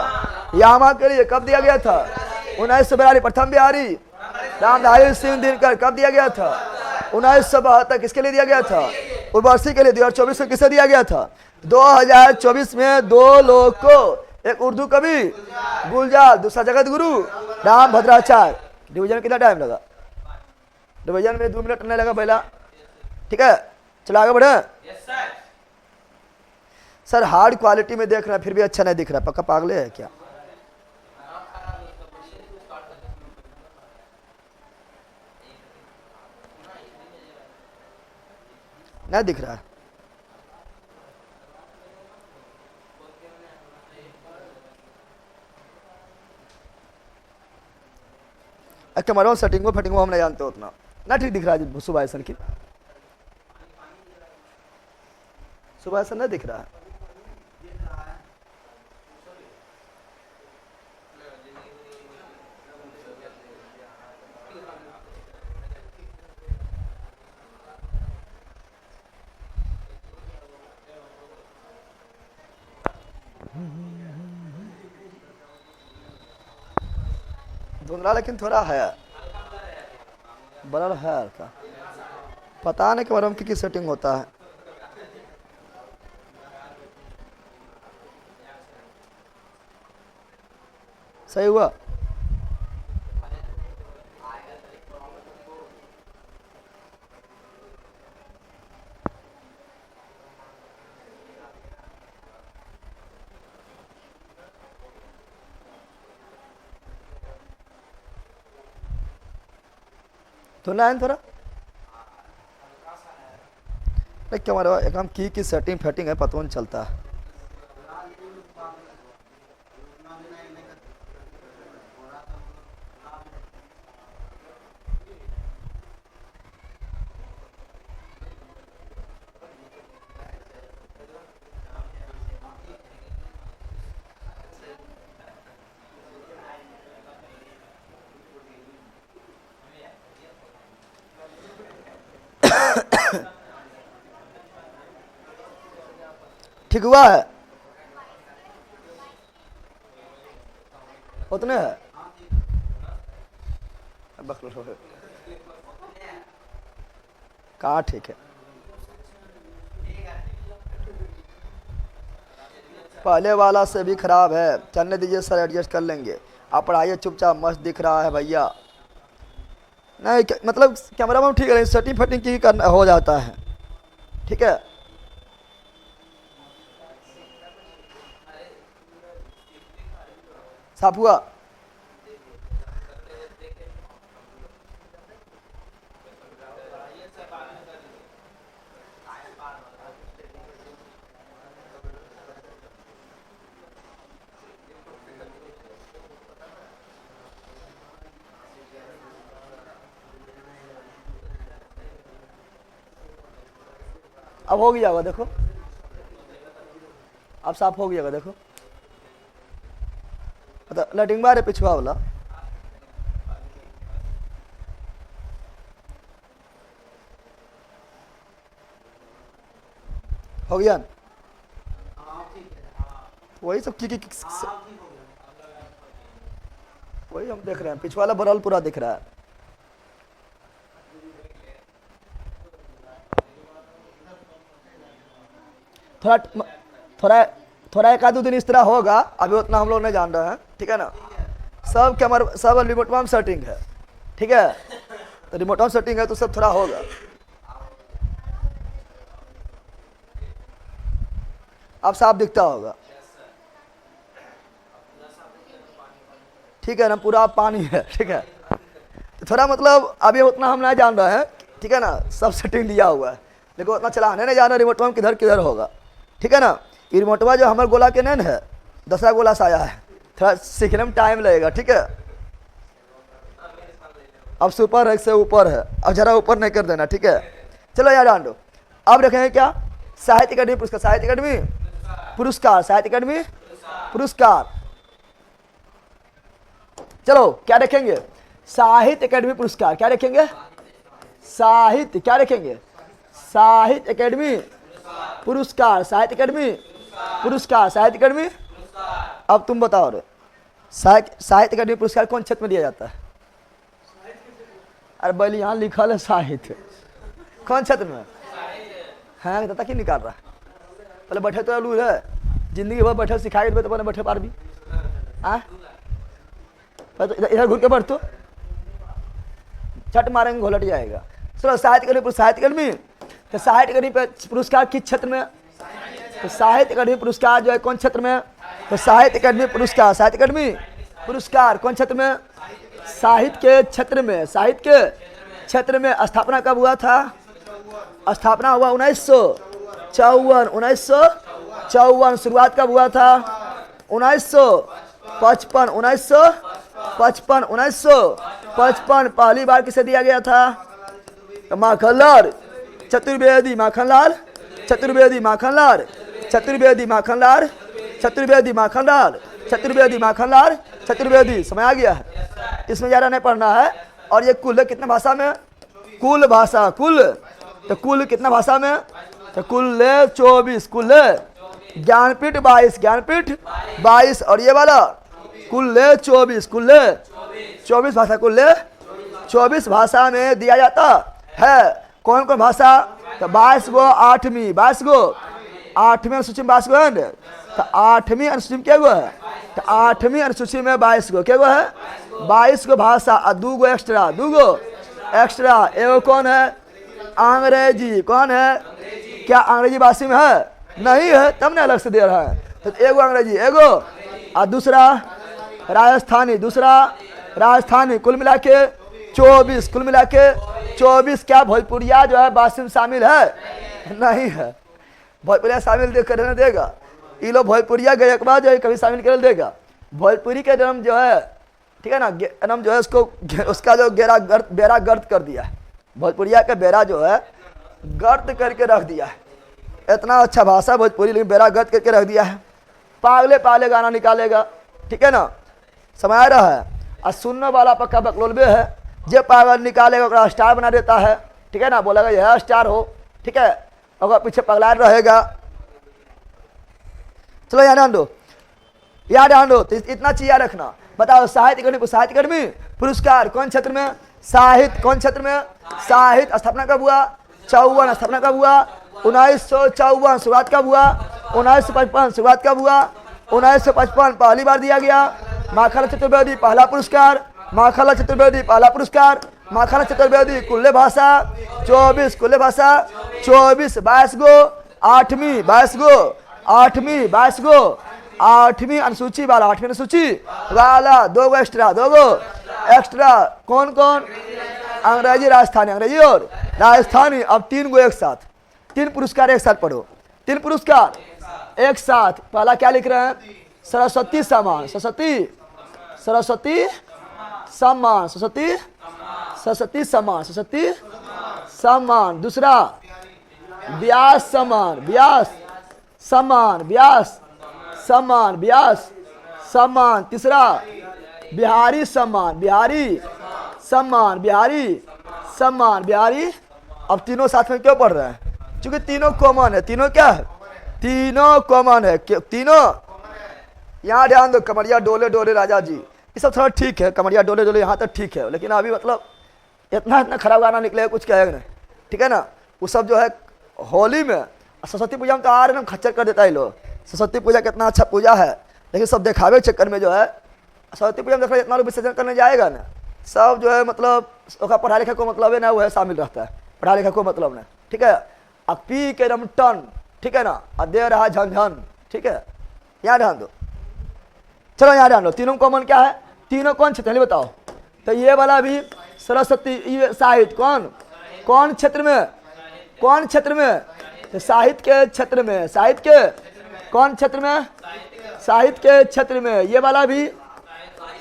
यामा के लिए। कब दिया गया था? 1942। प्रथम बिहारी रामधारी सिंह दिनकर। कब दिया गया था? 1972। किसके लिए दिया गया था? उर्वशी के लिए। 2024 में किसे दिया गया था? 2024 में 2 लोग को, एक उर्दू कवि गुलजार, दूसरा जगत गुरु राम भद्राचार्य। डिवीजन में कितना टाइम लगा? डिवीजन में 2 मिनट नहीं लगा पहला, ठीक है। चलो आगे बढ़े। सर हार्ड क्वालिटी में देख रहे हैं फिर भी अच्छा नहीं दिख रहा, पक्का पागले है क्या? नहीं दिख रहा है। कैमरा सेटिंगो फटिंगो हम नहीं जानते उतना ना, ठीक दिख रहा है। सुबह ऐसा की सुबह ऐसा नहीं दिख रहा है। धुंधला लेकिन थोड़ा है, ब्लर है हल्का। पता नहीं कैमरा में की सेटिंग होता है। सही हुआ। तो ना थोड़ा क्या हमारा एक हम की सेटिंग फैटिंग है, पता नहीं चलता है। ठीक हुआ है उतने है। कहाँ ठीक है? पहले वाला से भी खराब है, चलने दीजिए सर, एडजस्ट कर लेंगे। आप पढ़ाइए चुपचाप, मस्त दिख रहा है भैया। नहीं मतलब कैमरा में ठीक है, सेटिंग फेटिंग की करना हो जाता है, ठीक है। साफ हुआ। अब हो गया होगा, देखो अब साफ हो गया होगा, देखो लैटिंग बार है पिछवा वाला। हो गया न? वही सब वही हम देख रहे हैं, पिछवाला बरल पूरा दिख रहा है। थोड़ा थोड़ा थोड़ा एक आध दिन इस तरह होगा, अभी उतना हम लोग नहीं जान रहे हैं, ठीक है ना। सब कैमरा सब रिमोट में सेटिंग है, ठीक है, तो रिमोट में सेटिंग है तो सब थोड़ा होगा। अब साफ दिखता होगा, ठीक है ना, पूरा पानी है, ठीक है। तो थोड़ा मतलब अभी उतना हम नहीं जान रहे हैं, ठीक है ना, सब सेटिंग दिया हुआ है, लेकिन उतना चलाने नहीं जाना रिमोट में किधर किधर होगा, ठीक है ना। ये रिमोटवा जो हमारे गोला के नहीं है, दूसरा गोला से आया है, थोड़ा सीखने में टाइम लगेगा, ठीक है। अब सुपर है से ऊपर है, अब जरा ऊपर नहीं कर देना, ठीक है। चलो यार डांडो, अब रखेंगे क्या, साहित्य अकादमी पुरस्कार, साहित्य अकादमी पुरस्कार, साहित्य अकादमी पुरस्कार। चलो क्या रखेंगे, साहित्य अकादमी पुरस्कार, क्या रखेंगे, साहित्य, क्या रखेंगे, साहित्य अकादमी पुरस्कार, साहित्य अकादमी पुरस्कार, साहित्य अकादमी। अब तुम बताओ रे, साहित्य अकादमी पुरस्कार कौन क्षेत्र में दिया जाता है? अरे बैल यहाँ लिखल है साहित्य, कौन क्षेत्र में है? दादा क्यों निकाल रहा है? पहले बैठे तो अलू है, जिंदगी भर बैठे सिखाई तो पहले बैठे पार भी इधर घूर के बढ़ तो छट मारेंगे घोलट जाएगा। चलो साहित्य अकादमी, साहित्य अकादमी, तो साहित्य अकादमी पुरस्कार किस क्षेत्र में? तो साहित्य अकादमी पुरस्कार जो है कौन क्षेत्र में? तो साहित्य अकादमी पुरस्कार, साहित्य अकादमी पुरस्कार कौन क्षेत्र में? साहित्य के क्षेत्र में, साहित्य के क्षेत्र में। स्थापना कब हुआ था? स्थापना हुआ 1954, 1954। शुरुआत कब हुआ था? 1955, 1955, 1955। पहली बार किसे दिया गया था? माखनलाल चतुर्वेदी, माखनलाल चतुर्वेदी, माखनलाल चतुर्वेदी, माखनलाल चतुर्वेदी, माखनलाल चतुर्वेदी, माखनलाल चतुर्वेदी। समय आ गया है, इसमें ज़्यादा नहीं पढ़ना है। और ये कुल कितने भाषा में? कुल भाषा, कुल, तो कुल कितना भाषा में? तो कुल 24, कुल ज्ञानपीठ 22, ज्ञानपीठ 22, और ये वाला कुल 24, कुल 24 भाषा, कुल 24 भाषा में दिया जाता है। कौन कौन भाषा? तो 22 गो, 8वीं 22 गो, 8वीं अनुसूची में 22 गो है, तो 8वीं अनुसूची में क्या गो है? तो 8वीं अनुसूची में 22 गो, क्या गो है? 22 गो भाषा और 2 गो एक्स्ट्रा, 2 गो एक्स्ट्रा। एगो कौन है? अंग्रेजी। कौन है? क्या अंग्रेजी भाषी में है? नहीं है, तब ने अलग से दे रहा है। तो एगो अंग्रेजी, एगो, और दूसरा राजस्थानी, दूसरा राजस्थानी। कुल मिला के 24, कुल मिला के 24। क्या भोजपुरिया जो है भाषी में शामिल है? नहीं है, भोजपुरिया शामिल कर देगा। ये लोग भोजपुरिया गए एक बार जो है कभी शामिल कर देगा। भोजपुरी का जन्म जो है, ठीक है ना, जन्म जो है उसको, उसका जो बेरा गर्द कर दिया है। भोजपुरिया का बेरा जो है गर्द करके रख दिया है। इतना अच्छा भाषा भोजपुरी, लेकिन बेरा गर्द करके रख दिया है। पागले पागले गाना निकालेगा, ठीक है ना, समय आ रहा है। और सुनने वाला पक्का बकलोलबे है, जे पागल निकालेगा ओकरा स्टार बना देता है, ठीक है ना, बोलेगा यह स्टार हो, ठीक है, और पीछे पगला रहेगा। चलो याद आंदो, याद आंदो, तो इतना चीज याद रखना। बताओ साहित्य अकादमी, साहित्य अकादमी पुरस्कार कौन क्षेत्र में? साहित्य। कौन क्षेत्र में? साहित्य। स्थापना कब हुआ? 54। स्थापना कब हुआ? 1954। शुरुआत कब हुआ? 1955। शुरुआत कब हुआ? 1955। पहली बार दिया गया। माखनलाल चतुर्वेदी पहला पुरस्कार, माखनलाल चतुर्वेदी पहला पुरस्कार। माखनलाल चतुर्वेदी कुल्ले भाषा 24, कुल्ले भाषा 24, 22 गो, 8वीं 22 गो, 8वीं 22 गो, 8वीं अनुसूची वाला, 8वीं अनुसूची वाला 2 गो एक्स्ट्रा, 2 गो एक्स्ट्रा। कौन कौन? अंग्रेजी राजस्थानी, अंग्रेजी और राजस्थानी। अब 3 गो एक साथ, 3 पुरस्कार एक साथ पढ़ो, 3 पुरस्कार एक साथ। पहला क्या लिख रहे हैं? सरस्वती सम्मान, सरस्वती, सरस्वती सम्मान, सरस्वती, सरस्वती सम्मान, सरस्वती सम्मान। दूसरा व्यास समान, व्यास समान, व्यास समान, व्यास समान। तीसरा बिहारी समान, बिहारी समान, बिहारी समान, बिहारी। अब तीनों साथ में क्यों पढ़ रहे हैं? क्योंकि तीनों कॉमन है। तीनों क्या है? तीनों कॉमन है। तीनों यहाँ ध्यान दो, कमरिया डोले डोले राजा जी, ये सब थोड़ा ठीक है, कमरिया डोले डोले यहाँ तक ठीक है, लेकिन अभी मतलब इतना इतना खराब गाना निकले कुछ कहेगा नहीं, ठीक है ना। वो सब जो है होली में, सरस्वती पूजा में तो आ रहे ना खच्चर कर देता है लोग। सरस्वती पूजा कितना अच्छा पूजा है, लेकिन सब दिखावे चक्कर में जो है सरस्वती पूजा में देखा इतना लोग विसर्जन करने जाएगा ना, सब जो है मतलब उसका पढ़ाई लिखा को मतलब है ना, वो है शामिल रहता है, पढ़ाई लिखा को मतलब नहीं, ठीक है। अब पी के रम टन, ठीक है ना, और दे रहा झंझन, ठीक है। यहाँ ध्यान दो, चलो यहाँ ध्यान दो, तीनों कॉमन क्या है? तीनों कौन क्षेत्र बताओ? तो ये वाला भी सरस्वती, ये साहित्य कौन क्षेत्र में? कौन क्षेत्र में? तो साहित्य के क्षेत्र में। साहित्य के कौन क्षेत्र में? साहित्य के क्षेत्र में। ये वाला भी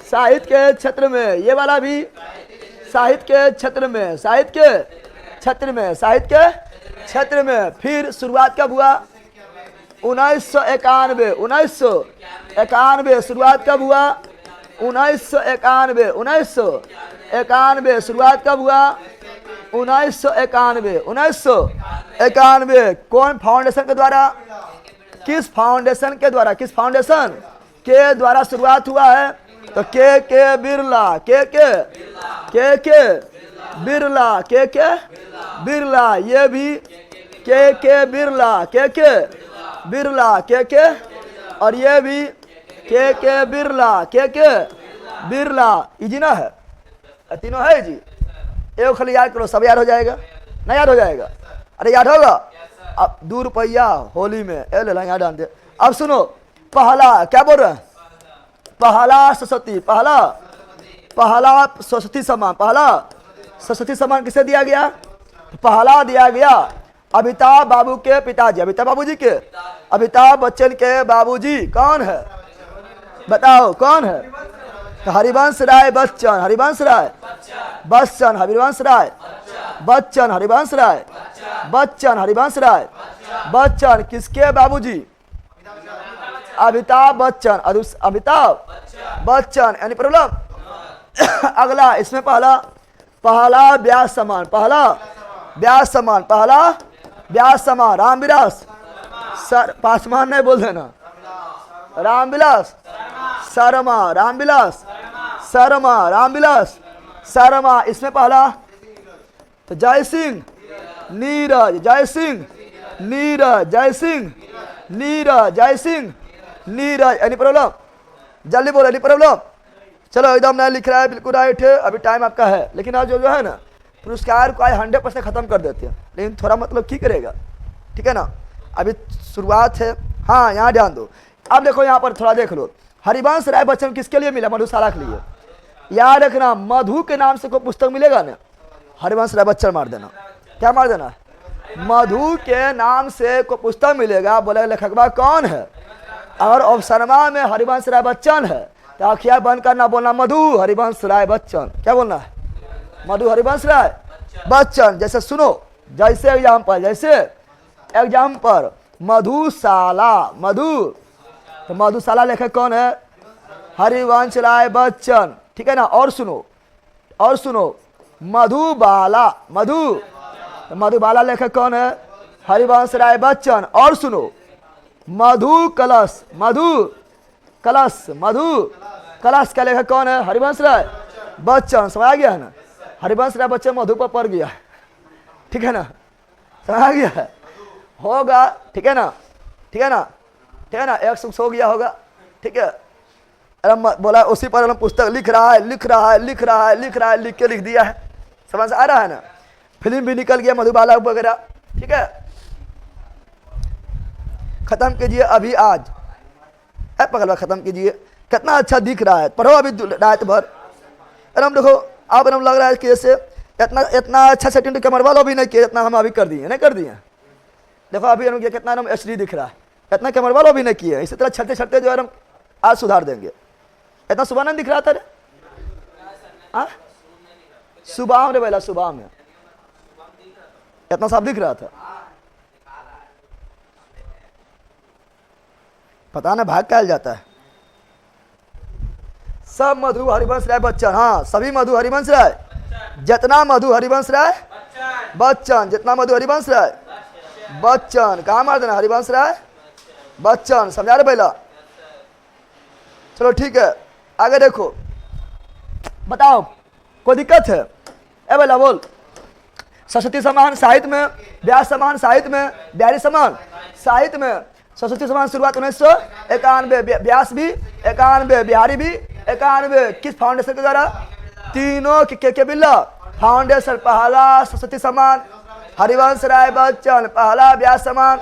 साहित्य के क्षेत्र में, ये वाला भी साहित्य के क्षेत्र में, साहित्य के क्षेत्र में, साहित्य के क्षेत्र में। फिर शुरुआत कब हुआ? 1991, 1991 शुरुआत कब हुआ? 1991, 1991 शुरुआत कब हुआ? 1991, 1991। कौन फाउंडेशन के द्वारा? किस फाउंडेशन के द्वारा? किस फाउंडेशन के द्वारा शुरुआत हुआ है? तो के बिरला, के बिरला, के बिरला। ये भी के बिरला, के बिरला, के, और ये भी के बिरला, के बिरला। इजी ना है? तीनों है जी। एक खाली याद करो, सब याद हो जाएगा ना? याद हो जाएगा? अरे याद होगा। अब 2 रुपया होली में ए ले ला, यहाँ डाल दे। अब सुनो, पहला क्या बोल रहे हैं? पहला सरस्वती, पहला सरस्वती सम्मान, पहला सरस्वती सम्मान किसे दिया गया? पहला दिया गया अमिताभ बाबू के पिताजी, अमिताभ बाबूजी के, अमिताभ बच्चन के बाबूजी कौन है? बताओ कौन है? तो हरिवंश राय बच्चन, हरिवंश राय बच्चन, हरिवंश राय बच्चन, हरिवंश राय बच्चन, हरिवंश राय बच्चन। किसके बाबूजी? अमिताभ बच्चन, अमिताभ बच्चन। Any problem? अगला इसमें पहला व्यास समान, पहला व्यास समान, पहला व्यास समान। रामविलास सर, पासवान नहीं बोल देना, रामविलास शर्मा, रामविलास शर्मा, रामविलास शर्मा। इसमें पहला तो जय सिंह नीरज, जय सिंह नीरज, जय सिंह नीरज, जय सिंह नीरज। Any problem? जल्दी बोलो, एनी प्रॉब्लम? चलो एकदम नया लिख रहा है, बिल्कुल राइट है। अभी टाइम आपका है, लेकिन आज जो है ना पुरस्कार को आज 100% खत्म कर देते हैं, लेकिन थोड़ा मतलब की करेगा, ठीक है ना। अभी शुरुआत है। हाँ यहाँ ध्यान दो। अब देखो यहाँ पर थोड़ा देख लो, हरिवंश राय बच्चन किसके लिए मिला? मधुशाला के लिए। याद रखना, मधु के नाम से कोई पुस्तक मिलेगा ना, हरिवंश राय बच्चन मार देना। क्या मार देना? मधु के नाम से कोई पुस्तक मिलेगा, बोले लेखकवा कौन है? अगर ऑप्शनमा में हरिवंश राय बच्चन है तो आखिया बंद करना, बोलना मधु हरिवंश राय बच्चन। क्या बोलना है? मधु हरिवंश राय बच्चन। जैसे सुनो, जैसे एग्जाम्पल, जैसे एग्जाम्पल मधुशाला, मधु, तो मधुशाला लेखक कौन है? हरिवंश राय बच्चन, ठीक है ना। और सुनो, और सुनो, मधुबाला, मधु, तो मधुबाला लेखक कौन है? हरिवंश राय बच्चन। और सुनो, मधु कलश, मधु कलश, मधु कलश का लेखक कौन है? हरिवंश राय बच्चन। समझ आ गया है ना? हरिवंश राय बच्चन मधु पर पड़ गया, ठीक है ना? समझ आ गया है? होगा, ठीक है ना? ठीक है ना? ठीक है ना? एक सुख हो गया होगा, ठीक है। बोला उसी पर पुस्तक लिख रहा है, लिख रहा है, लिख रहा है, लिख रहा है, लिख के लिख दिया है। समझ आ रहा है ना? फिल्म भी निकल गया मधुबाला वगैरह, ठीक है। खत्म कीजिए अभी आज, है पगलवा, खत्म कीजिए। कितना अच्छा दिख रहा है, पढ़ो अभी रात भर। एकदम देखो, अब एकदम लग रहा है कि जैसे इतना अच्छा सेटिंग तो कैमरा वालों भी नहीं किया, इतना हम अभी कर दिए, नहीं कर दिए। देखो अभी हम कितना एकदम HD दिख रहा है, इतना कैमरा वालों भी नहीं किया। इसी तरह छठते छठते जो है हम आज सुधार देंगे। इतना सुबह नहीं दिख रहा था रे? सुबह में बेला, सुबह में इतना साफ दिख रहा था। पता ना भाग कहल जाता है। सब मधु हरिवंश राय बच्चन, हाँ सभी मधु हरिवंश राय, जितना मधु हरिवंश राय बच्चन, जितना मधु हरिवंश राय बच्चन, कहाँ मार देना हरिवंश राय बच्चन, समझा रहे पहला। चलो ठीक है, आगे देखो, बताओ कोई दिक्कत है? ए बेला बोल। सरस्वती समान साहित्य में, व्यास समान साहित्य में, बिहारी समान साहित्य में। सरस्वती समान शुरुआत 1991, व्यास भी 91, बिहारी भी 91। किस फाउंडेशन के द्वारा? तीनों के बिरला फाउंडेशन। पहला सरस्वती समान हरिवंश राय बच्चन, पहला व्यास समान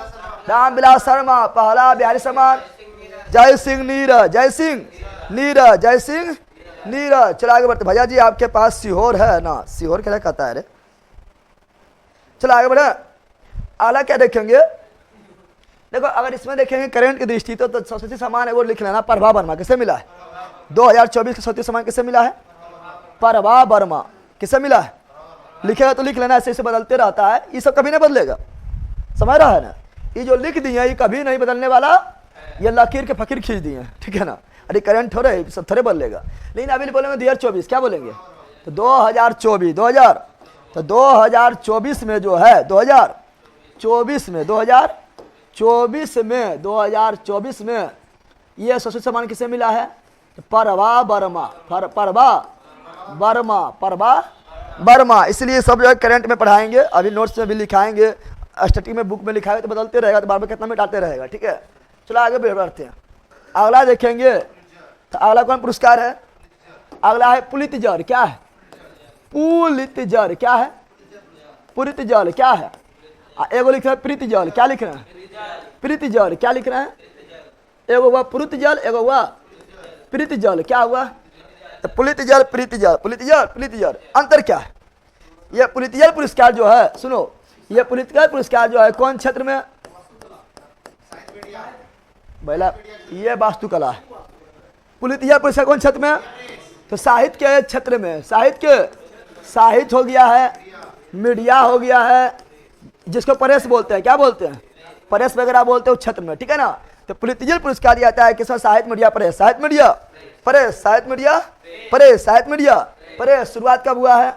रामविलास शर्मा, पहला बिहारी समान जय सिंह नीरज, जय सिंह नीरज, जय सिंह नीरज। चलो आगे बढ़ते। भैया जी आपके पास सीहोर है ना? सीहोर क्या कहता है रे? चलो आगे बढ़े। अगला क्या देखेंगे? देखो अगर इसमें देखेंगे करंट की दृष्टि तो सरस्वती सम्मान है वो लिख लेना प्रभा वर्मा। किसे मिला है? 2024 का सरस्वती सम्मान किसे मिला है? प्रभा वर्मा। किसे मिला है? लिखेगा तो लिख लेना, ऐसे ऐसे बदलते रहता है, ये सब कभी नहीं बदलेगा, समझ रहा है ना? ये जो लिख दिए ये कभी नहीं बदलने वाला, ये लकीर के फकीर खींच दिए, ठीक है ना? अरे करंट हो रहे सब थोड़े बदलेगा। लेकिन अभी बोलेंगे 2024, क्या बोलेंगे? तो 2024 तो 2024 में जो है 2024 में ये सरस्वती सम्मान किसे मिला है? प्रभा वर्मा। इसलिए सब जो है करंट में पढ़ाएंगे, अभी नोट्स में भी लिखाएंगे, स्टडी में बुक में लिखाएंगे तो बदलते रहेगा, तो बार बार कितना मिनट आते रहेगा, ठीक है? चलो आगे बढ़ते हैं। अगला देखेंगे तो अगला कौन पुरस्कार है? अगला है पुलितजर। क्या है? पुलितजर क्या है? पुलितजर क्या है? एगो लिख रहे हैं प्रीतिजल, क्या लिख रहे हैं? प्रीतिजल, क्या लिख रहे हैं? एगो हुआ पुलितजल, एगो हुआ प्रीतिजल। क्या हुआ? तो पुलितजल प्रीतिजल अंतर क्या है? ये पुलितजल पुरस्कार जो है, सुनो, ये पुलितजल पुरस्कार जो है कौन क्षेत्र में? पहला ये वास्तुकला है। पुलितजल पुरस्कार कौन क्षेत्र में? तो साहित्य के क्षेत्र में। साहित्य हो गया है, मीडिया हो गया है, जिसको प्रेस बोलते हैं, क्या बोलते हैं? प्रेस वगैरह बोलते हैं उस क्षेत्र में, ठीक है ना? तो पुलितजल पुरस्कार दिया जाता है किसमें? साहित्य मीडिया प्रेस, साहित्य मीडिया प्रेस, साहित्य मीडिया प्रेस, साहित्य मीडिया प्रेस। शुरुआत कब हुआ है?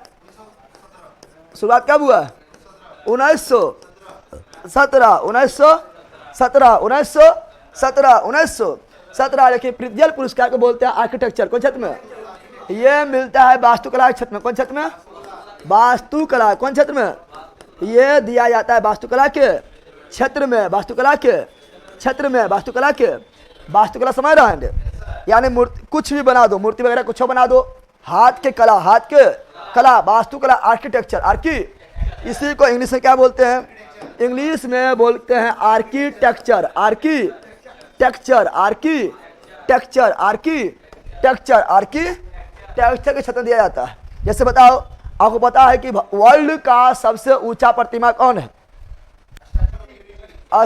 1917। देखिए पुलितजल पुरस्कार को बोलते हैं आर्किटेक्चर। कौन क्षेत्र में? ये मिलता है वास्तुकला के क्षेत्र में। कौन क्षेत्र में? वास्तुकला। कौन क्षेत्र में? ये दिया जाता है वास्तुकला के क्षेत्र में। वास्तुकला समझ रहे हैं? यानी मूर्ति कुछ भी बना दो, मूर्ति वगैरह कुछ बना दो, हाथ के कला वास्तुकला, आर्किटेक्चर। इसी को इंग्लिश में क्या बोलते हैं? इंग्लिश में बोलते हैं आर्किटेक्चर के क्षेत्र दिया जाता है। जैसे बताओ, आपको पता है कि वर्ल्ड का सबसे ऊंचा प्रतिमा कौन है?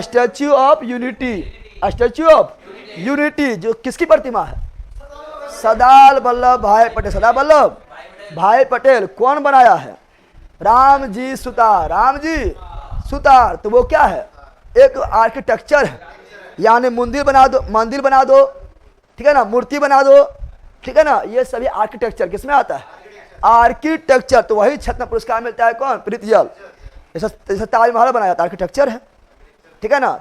Statue of unity. जो किसकी प्रतिमा है? सरदार वल्लभ भाई पटेल। कौन बनाया है? राम जी सुतार। तो वो क्या है? एक आर्किटेक्चर है, यानी मंदिर बना दो, ठीक है ना? मूर्ति बना दो, ठीक है ना? ये सभी आर्किटेक्चर किसमें आता है? आर्किटेक्चर। तो वही क्षेत्र में पुरस्कार मिलता है कौन? प्रीतिजल। जैसे ताजमहल बनाया था, आर्किटेक्चर है, ठीक है ना?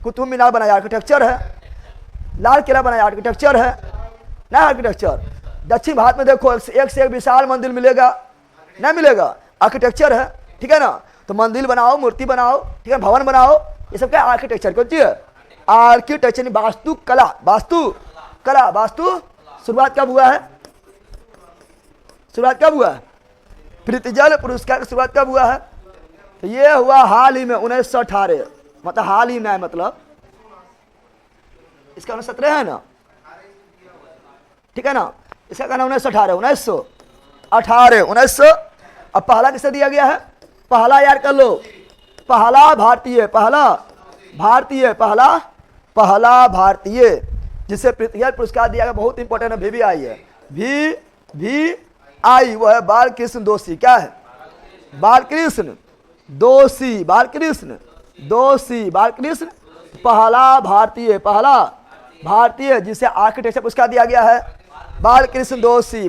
कुतुब मीनार बनाया, आर्किटेक्चर है। लाल किला बनाया, आर्किटेक्चर है ना? आर्किटेक्चर। दक्षिण भारत में देखो एक से एक विशाल मंदिर मिलेगा, नहीं मिलेगा? आर्किटेक्चर है, ठीक है ना? तो मंदिर बनाओ, मूर्ति बनाओ, ठीक है, भवन बनाओ, ये सब क्या आर्किटेक्चर कौन चीज है? आर्किटेक्चर। वास्तु शुरुआत कब हुआ है? प्रीतिजल पुरस्कार की शुरुआत कब हुआ है? तो ये हुआ हाल ही में 1918, मतलब हाल ही में, मतलब इसका 1917 है ना, ठीक है ना? इसका कहना 1918। अब पहला किसे दिया गया है? पहला याद कर लो, पहला भारतीय जिसे प्रीतिजल पुरस्कार दिया गया, बहुत इंपॉर्टेंट है, VVI है, VVI। वो है बालकृष्ण दोषी। क्या है? बालकृष्ण पहला भारतीय जिसे आर्किटेक्चर पुरस्कार दिया गया है, बालकृष्ण दोषी।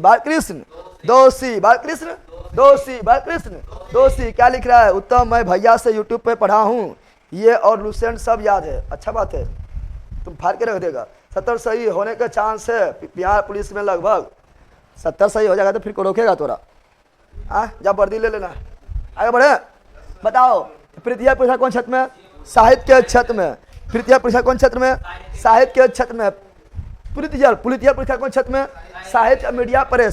क्या लिख रहा है? उत्तम, मैं भैया से यूट्यूब पे पढ़ा हूँ, ये और लुसेंट सब याद है। अच्छा बात है, तुम फाड़ के रख देगा। 70 सही होने का चांस है बिहार पुलिस में, लगभग 70 सही हो जाएगा तो फिर को रोकेगा तोरा। जब वर्दी ले लेना। आगे बढ़े, बताओ प्रीतिया पुरस्कार कौन क्षेत्र में? साहित्य क्षेत्र में। प्रीतिया पुरस्कार कौन क्षेत्र में? साहित्य क्षेत्र में। प्रीतिजल पुरस्कार कौन क्षेत्र में? साहित्य मीडिया परे,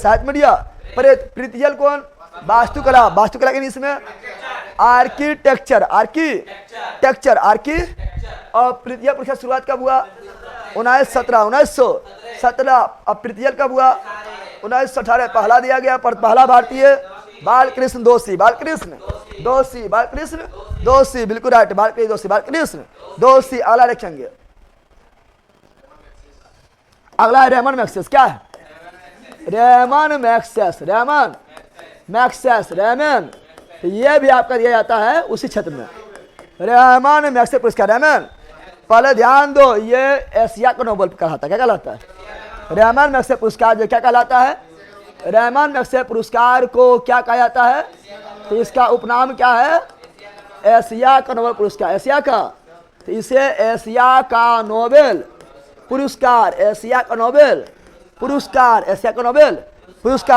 प्रीतिजल कौन? वास्तुकला के नीचे में आर्किटेक्चर। और प्रीतिया पुरस्कार शुरुआत कब हुआ? 1917। अब प्रीतिजल कब हुआ? 1918। पहला दिया गया, पहला भारतीय बालकृष्ण दोषी। बिल्कुल राइट, बालकृष्ण दोषी। अगला देखेंगे, अगला है रेमन मैक्सेस। क्या है? Ramon Magsaysay. तो ये भी आपका दिया जाता है उसी क्षेत्र में, रेमन मैक्सेस पुरस्कार। रेमन, पहले ध्यान दो, ये एशिया का नोबेल कहलाता है। क्या कहलाता है? रेमन मैक्सेस पुरस्कार जो क्या कहलाता है? रेमन मैक्सेस पुरस्कार को क्या कहा जाता है? तो इसका उपनाम क्या है? एशिया का नोबेल पुरस्कार। एशिया का, तो इसे एशिया का नोबेल पुरस्कार।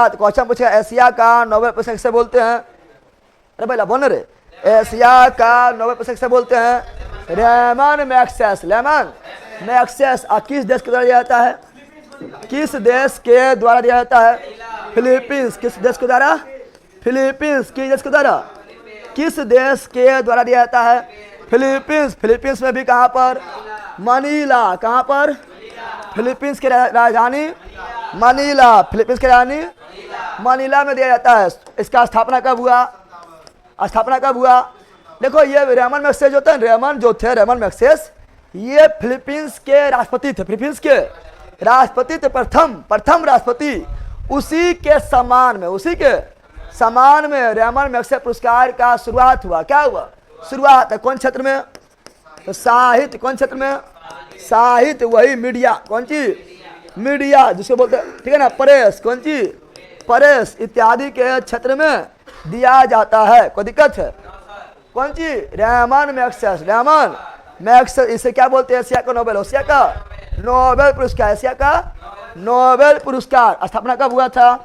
तो क्वेश्चन पूछेगा एशिया का नोबेल पुरस्कार किसे बोलते हैं? अरे भैया बोल रे, एशिया का नोबेल पुरस्कार किसे बोलते हैं? Ramon Magsaysay. किस देश के द्वारा दिया जाता है? किस देश के द्वारा दिया जाता है? फिलीपींस। किस देश के द्वारा? फिलीपींस। किस देश के द्वारा? किस देश के द्वारा दिया जाता है? फिलीपींस। फिलीपींस में भी कहाँ पर? मनीला। कहाँ पर? फिलीपींस की राजधानी मनीला। फिलीपींस की राजधानी मनीला में दिया जाता है। इसका स्थापना कब हुआ? देखो, ये रेमन मैक्सेस होता है, रेमन मैक्सेस, ये फिलीपींस के राष्ट्रपति थे। प्रथम राष्ट्रपति। उसी के सम्मान में रेमन मैक्सेस पुरस्कार का शुरुआत हुआ। क्या हुआ? शुरुआत है कौन क्षेत्र में? तो साहित्य। कौन क्षेत्र में? साहित्य। वही मीडिया, कौन सी? मीडिया जिसको बोलते हैं, ठीक है ना, प्रेस। कौन सी? प्रेस इत्यादि के क्षेत्र में दिया जाता है। कोई दिक्कत है? कौन सी? Ramon maxes. इसे क्या बोलते हैं? एशिया का नोबेल पुरस्कार। स्थापना कब हुआ था?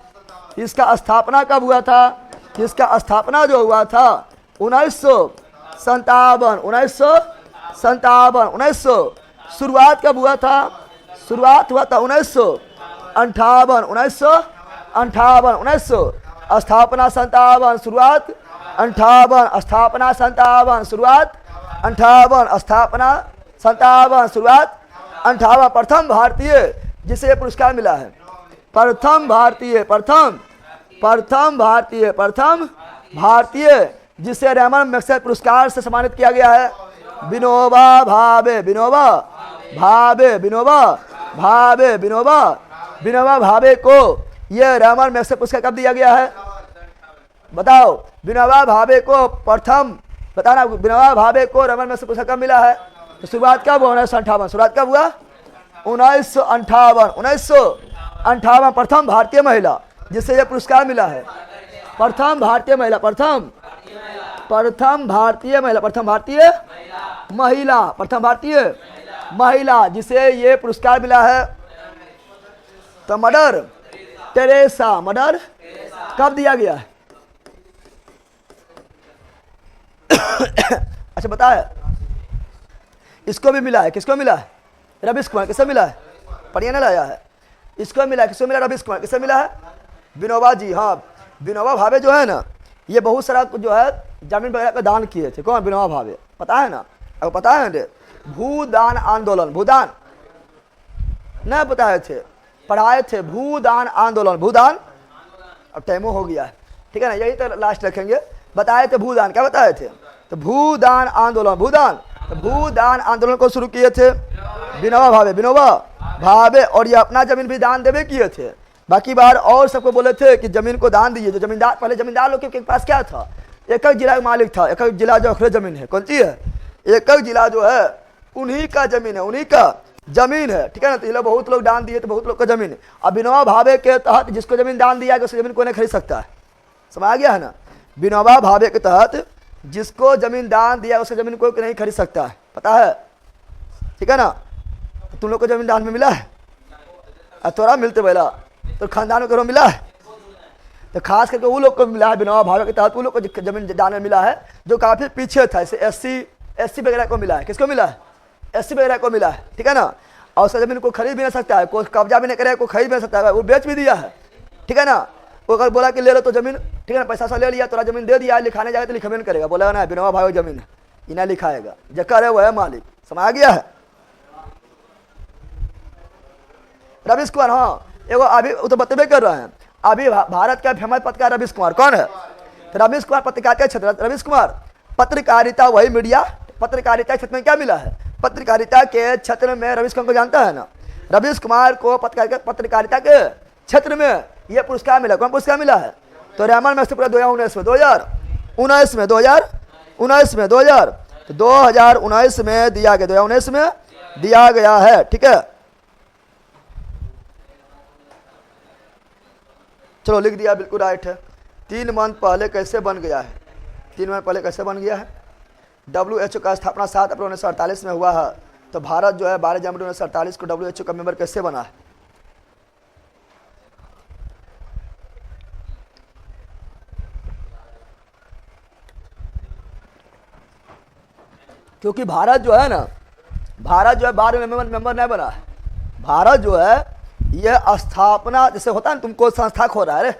इसका स्थापना कब हुआ था? इसका स्थापना जो हुआ था 1957। शुरुआत कब हुआ था? शुरुआत हुआ था 1958। स्थापना 57, शुरुआत 58। स्थापना 57, शुरुआत 58। प्रथम भारतीय जिसे ये पुरस्कार मिला है, प्रथम भारतीय जिसे रेमन मैक्सेस पुरस्कार से सम्मानित किया गया है, विनोबा भावे को ये रेमन मैक्सेस पुरस्कार कब दिया गया है? बताओ, विनोबा भावे को प्रथम, बताना, विनोबा भावे को रेमन मैक्सेस पुरस्कार कब मिला है? तो शुरुआत कब हुआ? 1958। शुरुआत कब हुआ? 1958। प्रथम भारतीय महिला जिसे यह पुरस्कार मिला है, प्रथम भारतीय महिला जिसे ये पुरस्कार मिला है, तो मदर टेरेसा। कब दिया गया है? अच्छा बताए, इसको भी मिला है। किसको मिला है? रवीश कुमार। किसे मिला है? पढ़िया ना लाया है। इसको मिला, किसको मिला? रवीश कुमार। किसे मिला है? विनोबा जी। हाँ, विनोबा भावे जो है ना, ये बहुत सारा जो है जमीन वगैरह का दान किए थे। कौन? विनोबा भावे। पता है ना? अब पता है ना, भूदान आंदोलन, भूदान नहीं बताए थे, पढ़ाए थे। भूदान आंदोलन, भूदान। अब टाइमो हो गया है, ठीक है ना, यही तो लास्ट रखेंगे। बताए थे भूदान। क्या बताए थे? तो भूदान आंदोलन, भूदान आंदोलन को शुरू किए थे विनोबा भावे। और ये अपना जमीन भी दान देवे किए थे। बाकी बार और सबको बोले थे कि जमीन को दान दीजिए। जो जमींदार, पहले जमींदार लोग के पास क्या था? एक जिला का मालिक था। एक जिला जो अखरे जमीन है, कौन सी है? एक जिला जो है उन्हीं का जमीन है, उन्हीं का जमीन है, ठीक है ना। तो ये लोग बहुत लोग दान दिए तो बहुत लोग का जमीन है। अब विनोबा भावे के तहत जिसको जमीन दान दिया गया उसकी जमीन कोई नहीं खरीद सकता है, समझ आ गया है ना। विनोबा भावे के तहत जिसको जमीन दान दिया उसकी जमीन कोई नहीं खरीद सकता है, पता है, ठीक है ना। तुम लोग को जमीन दान में मिला है, तोरा मिलते पहला तो खानदान में करो मिला है, तो खास करके वो लोग को मिला है विनोबा भावे के तहत, वो लोग को जमीन दान में मिला है जो काफी पीछे था, जैसे एससी वगैरह को मिला है। किसको मिला है? एससी वगैरह को मिला है, ठीक है ना। और उसका जमीन को खरीद भी नहीं सकता है, कोई कब्जा भी नहीं करेगा, कोई खरीद भी नहीं सकता है, वो बेच भी दिया है, ठीक है ना। वो अगर बोला कि ले लो तो जमीन, ठीक है ना, पैसा ले लिया, तोरा जमीन दे दिया, लिखाने जाएगा तो लिखा नहीं करेगा, बोला ना विनोबा भावे जमीन है, इन्हें लिखाएगा, जकर है वो है मालिक, समझ आ गया है। रवीश कुमार, हाँ एगो अभी वो तो बतबे कर रहे हैं, अभी भारत का फेमस पत्रकार रवीश कुमार कौन है? तो रवीश कुमार पत्रकारिता क्षेत्र, रवीश कुमार पत्रकारिता वही मीडिया, पत्रकारिता क्षेत्र में क्या मिला है? पत्रकारिता के क्षेत्र में रवीश कुमार को जानता है ना, रवीश कुमार को पत्रकारिता के क्षेत्र में यह पुरस्कार मिला। कौन पुरस्कार मिला है? तो रैमन मैग्सेसे पूरा 2019 में 2019 में 2019 में दिया गया, 2019 में दिया गया है, ठीक है। चलो लिख दिया, बिल्कुल राइट है। 3 मंथ पहले कैसे बन गया है? 3 मंथ पहले कैसे बन गया है? WHO का स्थापना 7 अप्रैल 1948 में हुआ है, तो भारत जो है 12 जनवरी 1948 को WHO का मेंबर कैसे बना है? क्योंकि भारत जो है ना, भारत जो है 12 मेंबर नहीं बना है। भारत जो है यह स्थापना जैसे होता है ना, तुमको संस्था खोल रहा है,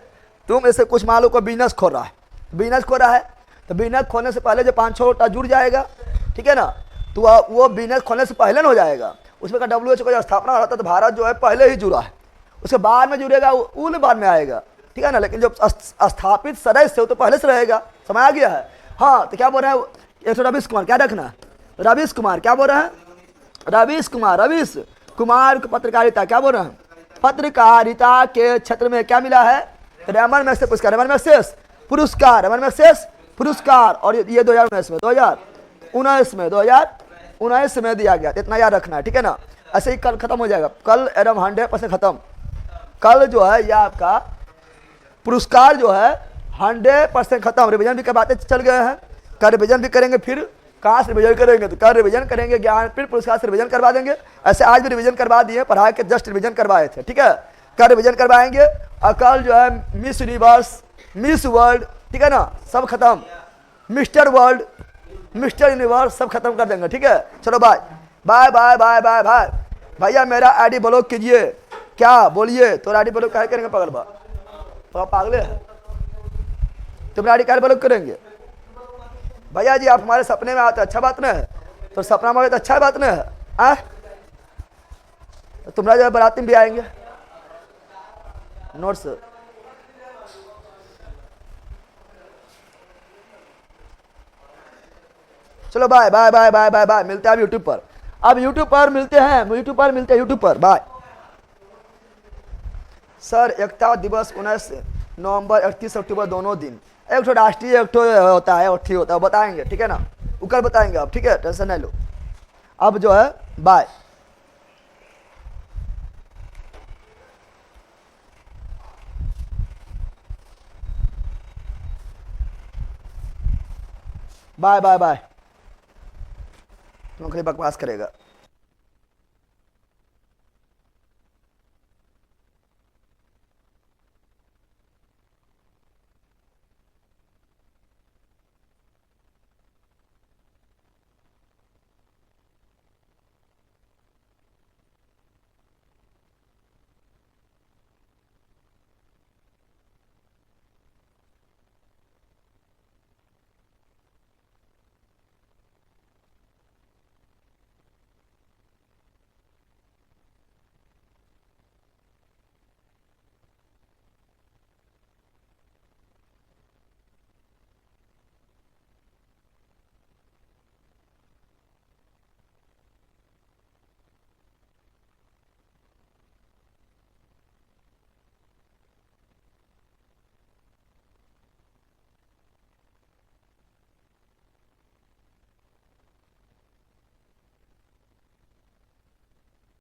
तुम ऐसे कुछ मान लो को बिजनेस खोल रहा है, बिजनेस खोल रहा है, तो बिजनेस खोलने से पहले जो 5-6 जुड़ जाएगा, ठीक है ना, तो वो बिजनेस खोलने से पहले न हो जाएगा, उसमें का WHO का स्थापना हो रहा था, तो भारत जो है पहले ही जुड़ा है, उसके बाद में जुड़ेगा वो बाद में आएगा, ठीक है ना। लेकिन जो स्थापित सदस्य वो तो पहले से रहेगा, समझ आ गया है। हाँ तो क्या बोल रहे हैं ये तो रवीश कुमार, क्या रखना, रवीश कुमार क्या बोल रहे हैं? रवीश कुमार को पत्रकारिता क्या बोल रहे हैं? पत्रकारिता के क्षेत्र में क्या मिला है? रैमन मैग्सेसे पुरस्कार, रैमन मैग्सेसे पुरस्कार, और ये 2019 में दिया गया, इतना याद रखना है, ठीक है ना। ऐसे ही कल खत्म हो जाएगा, कल एकदम 100% खत्म। कल जो है ये आपका पुरस्कार जो है 100% खत्म। रिवीजन भी करवाते चल गए हैं, कल रिवीजन भी करेंगे, फिर कहाँ से रिवीजन करेंगे? तो कल रिवीजन करेंगे, ज्ञानपीठ पुरस्कार से रिवीजन करवा देंगे। ऐसे आज भी रिवीजन करवा दिए, पढ़ा के जस्ट रिवीजन करवाए थे, ठीक है। कल रिवीजन करवाएंगे, और कल जो है मिस यूनिवर्स, मिस वर्ल्ड, ठीक है ना, सब खत्म, मिस्टर वर्ल्ड, मिस्टर यूनिवर्स सब खत्म कर देंगे, ठीक है। चलो bye bye bye bye bye bye. भैया मेरा आईडी ब्लॉक कीजिए, क्या बोलिए? तो आईडी ब्लॉक क्या करेंगे? पगल बा पागले है, तुम्हारा आईडी क्या ब्लॉक करेंगे? भैया जी आप हमारे सपने में आते अच्छा बात नहीं है, तो सपना में तो अच्छा बात नहीं है, तुम्हारा जो है बाराती में भी आएंगे नोट्स। चलो bye bye bye bye bye bye, मिलते हैं अब यूट्यूब पर, अब यूट्यूब पर मिलते हैं, यूट्यूब पर बाय। सर एकता दिवस 19 नवंबर 31 अक्टूबर दोनों दिन, एक राष्ट्रीय एक होता है, होता है, बताएंगे, ठीक है ना, कल बताएंगे आप, ठीक है, टेंशन नहीं लो। अब जो है बाय। बाय बाय बाय, तुम खाली बकवास करेगा।